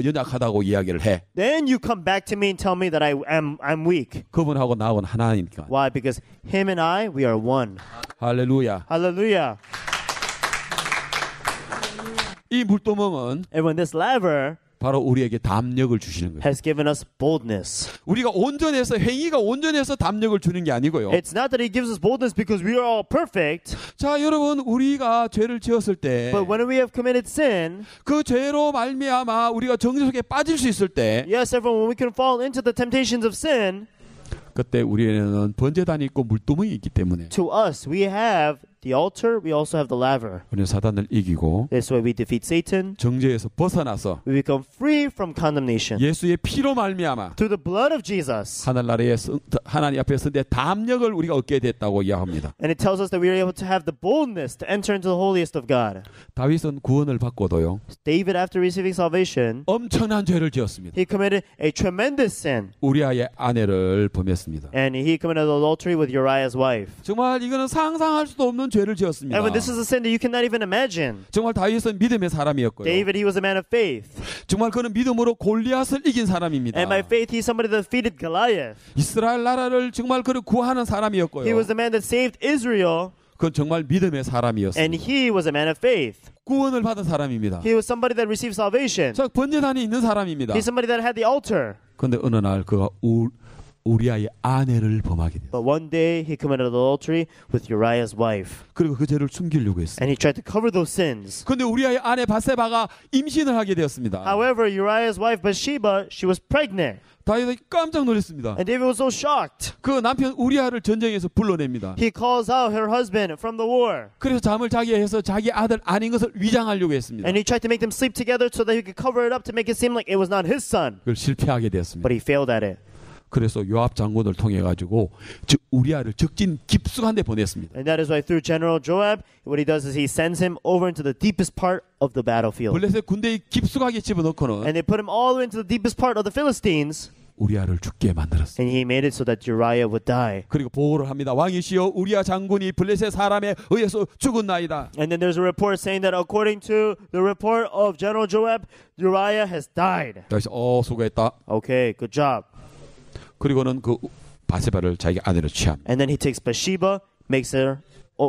연약하다고 이야기를 해. then you come back to me and tell me that I'm weak. 그분하고 나하고는 하나니까. Why? Because him and I, we are one. 할렐루야. Hallelujah. 이 물두멍은 And when this laver 바로 우리에게 담력을 주시는 거예요. has given us boldness. 우리가 온전해서 행위가 온전해서 담력을 주는 게 아니고요. It's not that he gives us boldness because we are all perfect, 자, 여러분 우리가 죄를 지었을 때 but when we have committed sin, 그 죄로 말미암아 우리가 정죄 속에 빠질 수 있을 때 yes, everyone, when we can fall into the temptations of sin, 그때 우리는 번제단이 있고 물두멍이 있기 때문에 to us, we have the altar, we also have the laver. 우리는 사단을 이기고 This way we defeat Satan. 정죄에서 벗어나서 We become free from condemnation. 예수의 피로 말미암아 Through the blood of Jesus. 하늘나라에 하나님 앞에 선대 담력을 우리가 얻게 됐다고 이야기합니다. And it tells us that we are able to have the boldness to enter into the holiest of God. 다윗은 구원을 받고도요. David, after receiving salvation, 엄청난 죄를 지었습니다. he committed a tremendous sin. 우리아의 아내를 범했습니다. And he committed adultery with Uriah's wife. 정말 이거는 상상할 수도 없는 죄를 지었습니다. And when this is a sin that you cannot even imagine. 정말 다윗은 믿음의 사람이었고요. David, he was a man of faith. 정말 그는 믿음으로 골리앗을 이긴 사람입니다. And by faith, he's somebody that defeated Goliath. 이스라엘 나라를 정말 그를 구하는 사람이었고요. He was the man that saved Israel. 그건 정말 믿음의 And 사람이었습니다. he was a man of faith. 구원을 받은 사람입니다. He was somebody that received salvation. 자, 번제단이 있는 사람입니다. He's somebody that had the altar. 그런데 어느 날 그가 우리아의 아내를 범하게 돼요. But one day, he committed adultery with Uriah's wife. 그리고 그 죄를 숨기려고 했어요. And he tried to cover those sins. 그런데 우리아의 아내 바세바가 임신을 하게 되었습니다. However, Uriah's wife Bathsheba, she was pregnant. 다윗이 깜짝 놀랐습니다. And David was so shocked. 그 남편 우리아를 전쟁에서 불러냅니다. He calls out her husband from the war. 그래서 잠을 자게 해서 자기 아들 아닌 것을 위장하려고 했습니다. And he tried to make them sleep together so that he could cover it up to make it seem like it was not his son. 그걸 실패하게 되었습니다. But he failed at it. 그래서 요압 장군을 통해 가지고 우리아를 적진 깊숙한 데 보냈습니다. And that is why through General Joab, what he does is he sends him over into the deepest part of the battlefield. 블레셋 군대에 깊숙하게 집어넣고는 And they put him all the way into the deepest part of the Philistines. 우리아를 죽게 만들었어요. And he made it so that Uriah would die. 그리고 보고를 합니다. 왕이시여 우리아 장군이 블레셋 사람에 의해서 죽었나이다. And then there's a report saying that according to the report of General Joab, Uriah has died. 그래서 수고했다. Okay, good job. 그리고는 그 바세바를 자기 아내로 취합니다. And then he takes Bathsheba, makes her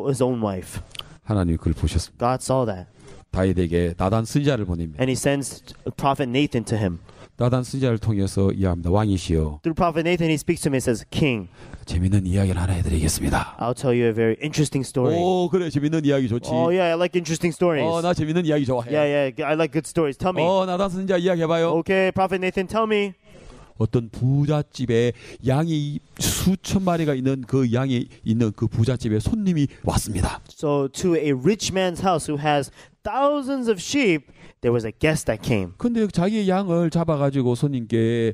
his own wife. 하나님이 그걸 보셨습니다. God saw that. 다윗에게 나단 선지자를 보냅니다. And he sends prophet Nathan to him. 나단 선지자를 통해서 이야기합니다. 왕이시여 Through prophet Nathan, he speaks to him and says, King, 재밌는 이야기를 하나 해드리겠습니다. I'll tell you a very interesting story. 오 그래 재밌는 이야기 좋지. Oh, yeah, I like interesting stories. 나 재밌는 이야기 좋아해. Yeah, I like good stories. Tell me. 나단 선지자 이야기해봐요. Okay, prophet Nathan, tell me. 어떤 부잣집에 양이 수천 마리가 있는 그 양이 있는 그 부잣집에 손님이 왔습니다. So to a rich man's house who has thousands of sheep, there was a guest that came. 근데 자기 양을 잡아가지고 손님께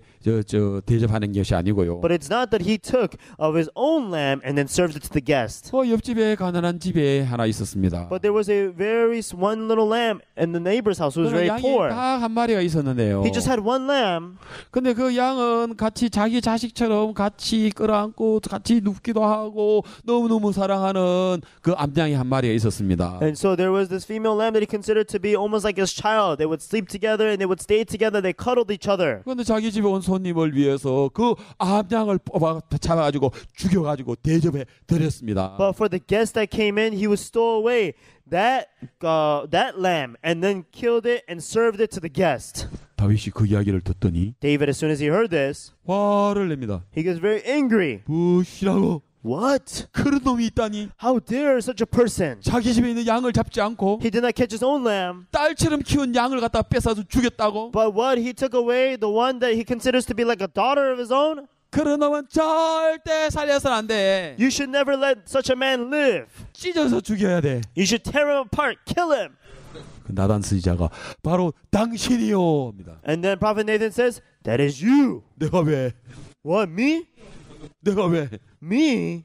대접하는 것이 아니고요. But it's not that he took of his own lamb and then served it to the guest. 옆집에 가난한 집에 하나 있었습니다. But there was a one little lamb in the neighbor's house who was very 양이 poor. 딱 한 마리가 있었는데요. He just had one lamb. 근데 그 양은 같이 자기 자식처럼 같이 끌어안고 같이 눕기도 하고 너무너무 사랑하는 그 암양이 한 마리가 있었습니다. And so there was this female lamb that he considered to be almost like his child. They would sleep together and they would stay together. They cuddled each other. 그런데 자기 집에 온 손님을 위해서 그 암양을 잡아가지고 죽여가지고 대접해 드렸습니다. But for the guest that came in, he would stow away that lamb and then killed it and served it to the guest. 다윗이 그 이야기를 듣더니 David, as soon as he heard this, 화를 냅니다. he gets very angry. 무엇이라고? What? 그런 놈이 있다니? How dare such a person? 자기 집에 있는 양을 잡지 않고 He did not catch his own lamb, 딸처럼 키운 양을 갖다 뺏어서 죽였다고? but what? He took away the one that he considers to be like a daughter of his own? 그런 놈은 절대 살려서는 안 돼. You should never let such a man live. 찢어서 죽여야 돼. You should tear him apart, kill him. 나단 선지자가 바로 당신이요입니다. And then prophet Nathan says, that is you. 내가 왜? What, me? 내가 왜? Me?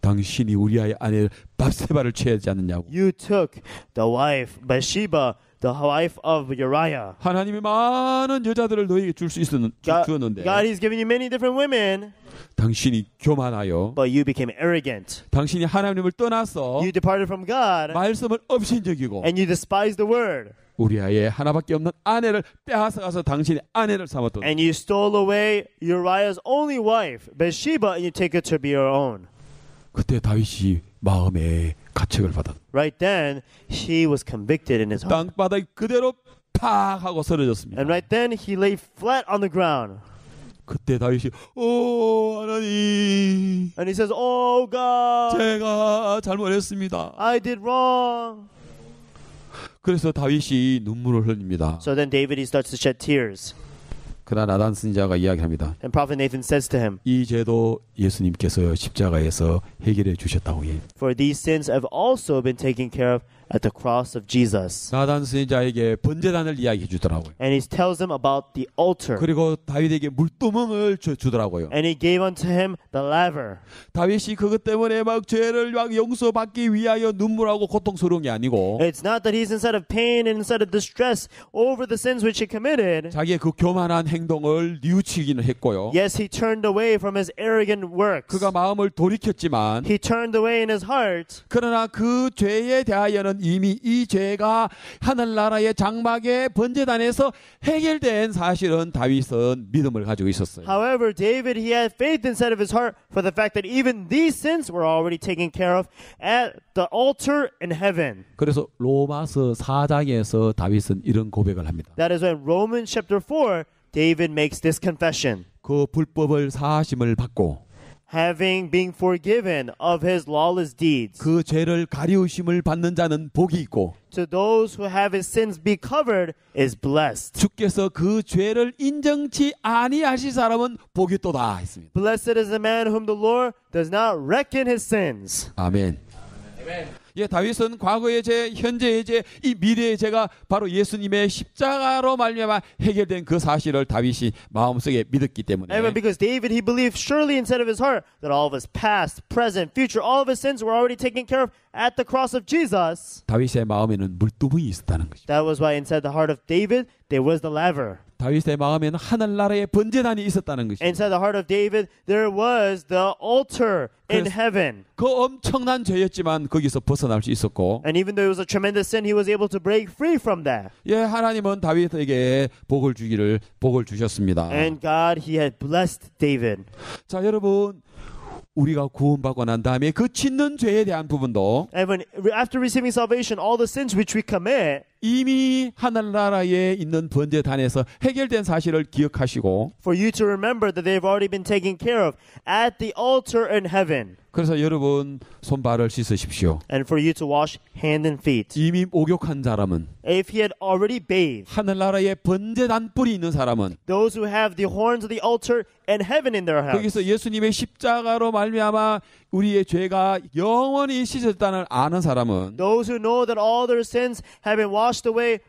당신이 우리아의 아내 바세바를 취하지 않느냐고. You took the wife, Bathsheba, the wife of Uriah. 하나님이 많은 여자들을 너에게 줄 수 주었는데 God, He's given you many different women, 당신이 교만하여 but you became arrogant. 당신이 하나님을 떠나서 You departed from God, 말씀을 업신여기고 and you despised the word. 우리아의 하나밖에 없는 아내를 빼앗아가서 당신의 아내를 삼았던. And you stole away Uriah's only wife, Bathsheba, and you take her to be your own. 그때 다윗이 마음에 가책을 받았. Right then, he was convicted in his heart. 땅바닥에 그대로 팍 하고 쓰러졌습니다. And right then, he lay flat on the ground. 그때 다윗이 하나님 And he says, Oh God, 제가 잘못했습니다. I did wrong. 그래서 다윗이 눈물을 흘립니다. So then David, he starts to shed tears. 그러나 나단 선지자가 이야기합니다. And Prophet Nathan says to him, 이 죄도 예수님께서 십자가에서 해결해 주셨다고 해요. for these sins have also been taken care of at the cross of Jesus. 나단 선지자에게 번제단을 이야기해 주더라고요. And he tells him about the altar. 그리고 다윗에게 물두멍을 주더라고요. And he gave unto him the laver. 다윗이 그것 때문에 막 죄를 막 용서받기 위하여 눈물하고 고통스러운 게 아니고 It's not that he's inside of pain and inside of distress over the sins which he committed. 자기의 그 교만한 행동을 뉘우치기는 했고요. Yes, he turned away from his arrogant works. 그가 마음을 돌이켰지만 He turned away in his heart. 그러나 그 죄에 대하여는 이미 이 죄가 하늘나라의 장막의 번제단에서 해결된 사실은 다윗은 믿음을 가지고 있었어요. However, David, he had faith inside of his heart for the fact that even these sins were already taken care of at the altar in heaven. 그래서 로마서 4장에서 다윗은 이런 고백을 합니다. That is when Romans chapter 4, David makes this confession. 그 불법을 사하심을 받고 Having been forgiven of his lawless deeds. 그 죄를 가리우심을 받는 자는 복이 있고 To those who have his sins be covered is blessed. 주께서 그 죄를 인정치 아니하실 사람은 복이 또다 했습니다. Blessed is the man whom the Lord does not reckon his sins. 아멘. 예, 다윗은 과거의 죄, 현재의 죄, 이 미래의 죄가 바로 예수님의 십자가로 말미암아 해결된 그 사실을 다윗이 마음속에 믿었기 때문에 Amen. Because David, he believed surely inside of his heart that all of his past, present, future, all of his sins were already taken care of at the cross of Jesus. 다윗의 마음에는 물두멍이 있었다는 것입니다. That was why inside the heart of David, there was the laver. 다윗의 마음에는 하늘나라의 번제단이 있었다는 것입니다. Inside the heart of David, there was the altar in heaven. 그 엄청난 죄였지만 거기서 벗어날 수 있었고 And even though it was a tremendous sin, he was able to break free from that. 예, 하나님은 다윗에게 복을 주셨습니다. And God, he had blessed David. 자, 여러분 우리가 구원받고 난 다음에 그 짓는 죄에 대한 부분도 And when, after receiving salvation, all the sins which we commit, 이미 하늘나라에 있는 번제단에서 해결된 사실을 기억하시고 for you to remember that they've already been taken care of at the altar in heaven. 그래서 여러분 손발을 씻으십시오. And for you to wash hand and feet. 이미 목욕한 사람은 If he had already bathed, 하늘나라에 번제단 뿔이 있는 사람은 those who have the horns of the altar in heaven in their house. 거기서 예수님의 십자가로 말미암아 우리의 죄가 영원히 씻었다는 아는 사람은 Those who know that all their sins have been washed away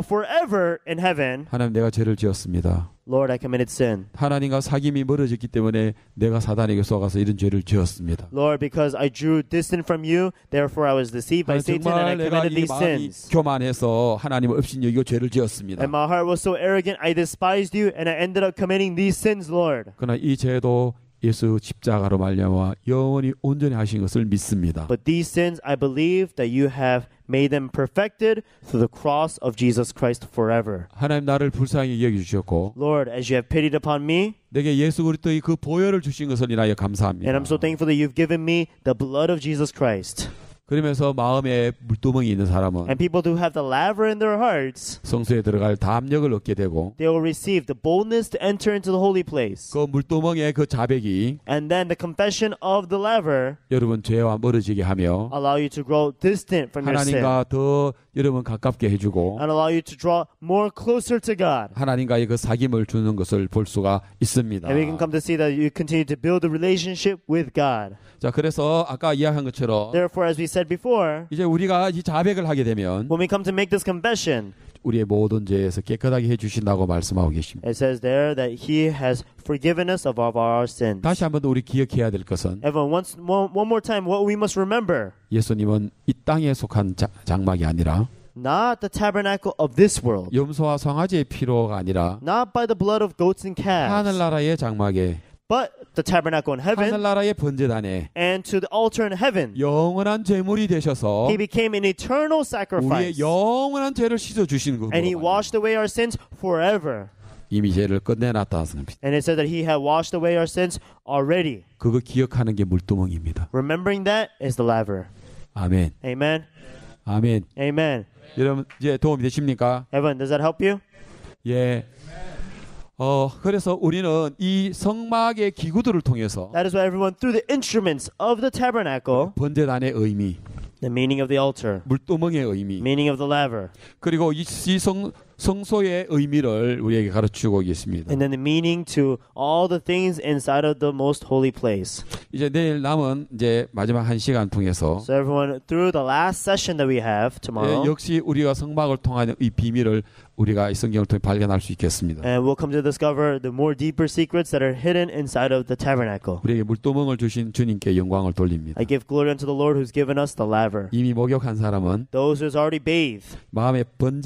forever in heaven. 하나님 내가 죄를 지었습니다. Lord, I committed sin. 하나님과 사귐이 멀어졌기 때문에 내가 사단에게 속아서 이런 죄를 지었습니다. Lord, because I drew distant from you, therefore I was deceived by Satan and I 정말 내가 committed 이 these 마음이 sins. 교만해서 하나님을 업신여기고 죄를 지었습니다. And my heart was so arrogant, I despised you and I ended up committing these sins, Lord. 그러나 이 죄도 예수 십자가로 말미암아 영원히 온전히 하신 것을 믿습니다. But these sins, I believe that you have made them perfected through the cross of Jesus Christ forever. 하나님 나를 불쌍히 여겨 주셨고 Lord, as you have pitied upon me, 내게 예수 그리스도의 그 보혈을 주신 것을 인하여 감사합니다. and I'm so thankful that you've given me the blood of Jesus Christ. 그러면서 마음에 물두멍이 있는 사람은 And people who have the laver in their hearts, 성소에 들어갈 담력을 얻게 되고 they will receive the boldness to enter into the holy place. 그 물두멍의 그 자백이 And then the confession of the laver 여러분 죄와 멀어지게 하며 allow you to grow distant from your sin. 하나님과 더 여러분 가깝게 해주고 And allow you to draw more closer to God. 하나님과의 그 사귐을 주는 것을 볼 수가 있습니다. And we can come to see that you continue to build a relationship with God. 자, 그래서 아까 이야기한 것처럼 Therefore, as we said before, 이제 우리가 이 자백을 하게 되면 when we come to make this confession, 우리의 모든 죄에서 깨끗하게 해주신다고 말씀하고 계십니다. it says there that He has forgiven us of all our sins. 다시 한번 우리 기억해야 될 것은 Everyone, one more time, what we must remember, 예수님은 이 땅에 속한 장막이 아니라 not the tabernacle of this world, 염소와 송아지의 피로가 아니라 not by the blood of goats and calves, 하늘나라의 장막에 but the tabernacle in heaven 하늘나라의 번제단에 and to the altar in heaven. 영원한 제물이 되셔서 He became an eternal 우리의 sacrifice, 영원한 죄를 씻어주시는 and He 거예요. washed away our sins forever. 이미 죄를 끝내놨다는 겁니다. And it said that He had washed away our sins already. 그거 기억하는 게 물두멍입니다. Remembering that is the laver. 아멘. Amen. 아멘. Amen. 여러분 이제 도움이 되십니까? Evan, does that help you? 예. 그래서 우리는 이 성막의 기구들을 통해서 That is why everyone, through the instruments of the tabernacle, 번제단의 의미, the meaning of the altar, 물두멍의 의미, meaning of the laver, 그리고 이 성소의 의미를 우리에게 가르치고 있습니다. And then the meaning to all the things inside of the most holy place. 이제 내일 남은 이제 마지막 한 시간 통해서 So everyone, through the last session that we have tomorrow, 역시 우리가 성막을 통한 이 비밀을 우리가 이 성경을 통해 발견할 수 있겠습니다. and we'll come to discover the more deeper secrets that are hidden inside of the tabernacle. 우리에게 물두멍을 주신 주님께 영광을 돌립니다. I give glory unto the Lord who's given us the laver. 이미 목욕한 사람은, Those who's already bathed, 마음에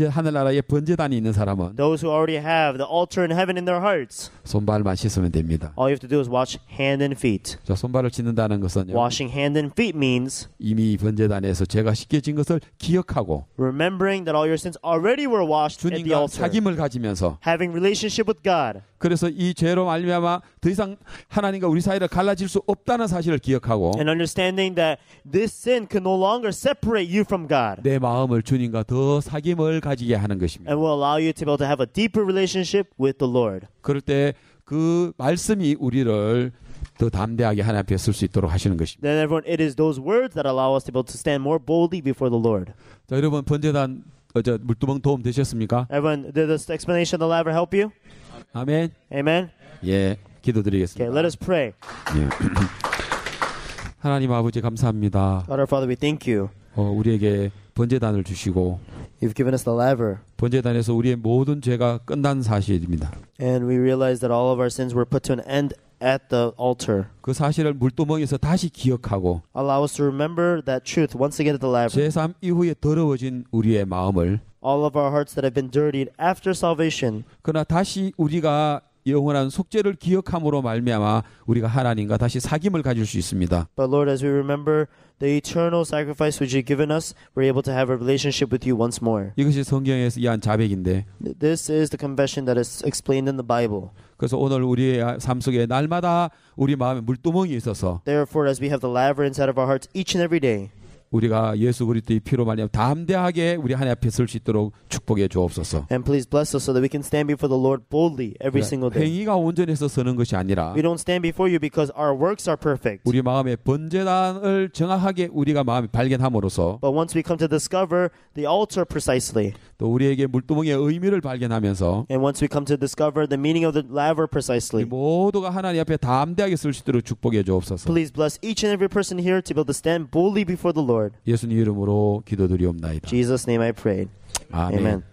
하늘나라에 번제단이 있는 사람은 those who already have the altar in heaven in their hearts. 손발만 씻으면 됩니다. All you have to do is wash hand and feet. 자, 손발을 씻는다는 것은요, Washing hand and feet means 이미 번제단에서 죄가 씻겨진 것을 기억하고 remembering that all your sins already were washed at the 주님과 altar. 사귐을 가지면서, Having relationship with God. 그래서 이 죄로 말미암아 더 이상 하나님과 우리 사이를 갈라질 수 없다는 사실을 기억하고 And understanding that this sin can no longer separate you from God. 내 마음을 주님과 더 사귐을 가지게 하는 것입니다. And will allow you to be able to have a deeper relationship with the Lord. 그럴 때 그 말씀이 우리를 더 담대하게 하나님 앞에 설 수 있도록 하시는 것입니다. Then everyone, it is those words that allow us to be able to stand more boldly before the Lord. 자, 여러분 번제단 물두멍 도움 되셨습니까? Everyone, did this explanation of the laver help you? 아멘. Amen? 예, Okay, 기도드리겠습니다. let us pray. 예. 하나님 아버지 감사합니다. God our Father, we thank you. 우리에게 번제단을 주시고 You've given us the laver. 번제단에서 우리의 모든 죄가 끝난 사실입니다. And we realize that all of our sins were put to an end at the altar. 그 사실을 물두멍에서 다시 기억하고 Allow us to remember that truth once again at the laver. 제3 이후에 더러워진 우리의 마음을, All of our hearts that have been dirtied after salvation. 그러나 다시 우리가 영원한 속죄를 기억함으로 말미암아 우리가 하나님과 다시 사귐을 가질 수 있습니다. But Lord, as we remember the eternal sacrifice which you've given us, we're able to have a relationship with you once more. 이것이 성경에서 이한 자백인데, This is the confession that is explained in the Bible. 그래서 오늘 우리의 삶 속에 날마다 우리 마음에 물두멍이 있어서 Therefore, as we have the laver inside of our hearts each and every day, 우리가 예수 그리스도의 피로 말미암아 담대하게 우리 하나님 앞에 설 수 있도록 축복해 주옵소서. and please bless us so that we can stand before the Lord boldly every single day. 행위가 온전해서 서는 것이 아니라 We don't stand before you because our works are perfect. 우리 마음의 번제단을 정확하게 우리가 마음에 발견함으로써 But once we come to discover the altar precisely, 또 우리에게 물두멍의 의미를 발견하면서 and once we come to discover the meaning of the laver 우리 precisely, 모두가 하나님 앞에 담대하게 설 수 있도록 축복해 주옵소서. please bless each and every person here to be able to stand boldly before the Lord. 예수님 이름으로 기도드리옵나이다. In Jesus' name I pray. 아멘. Amen.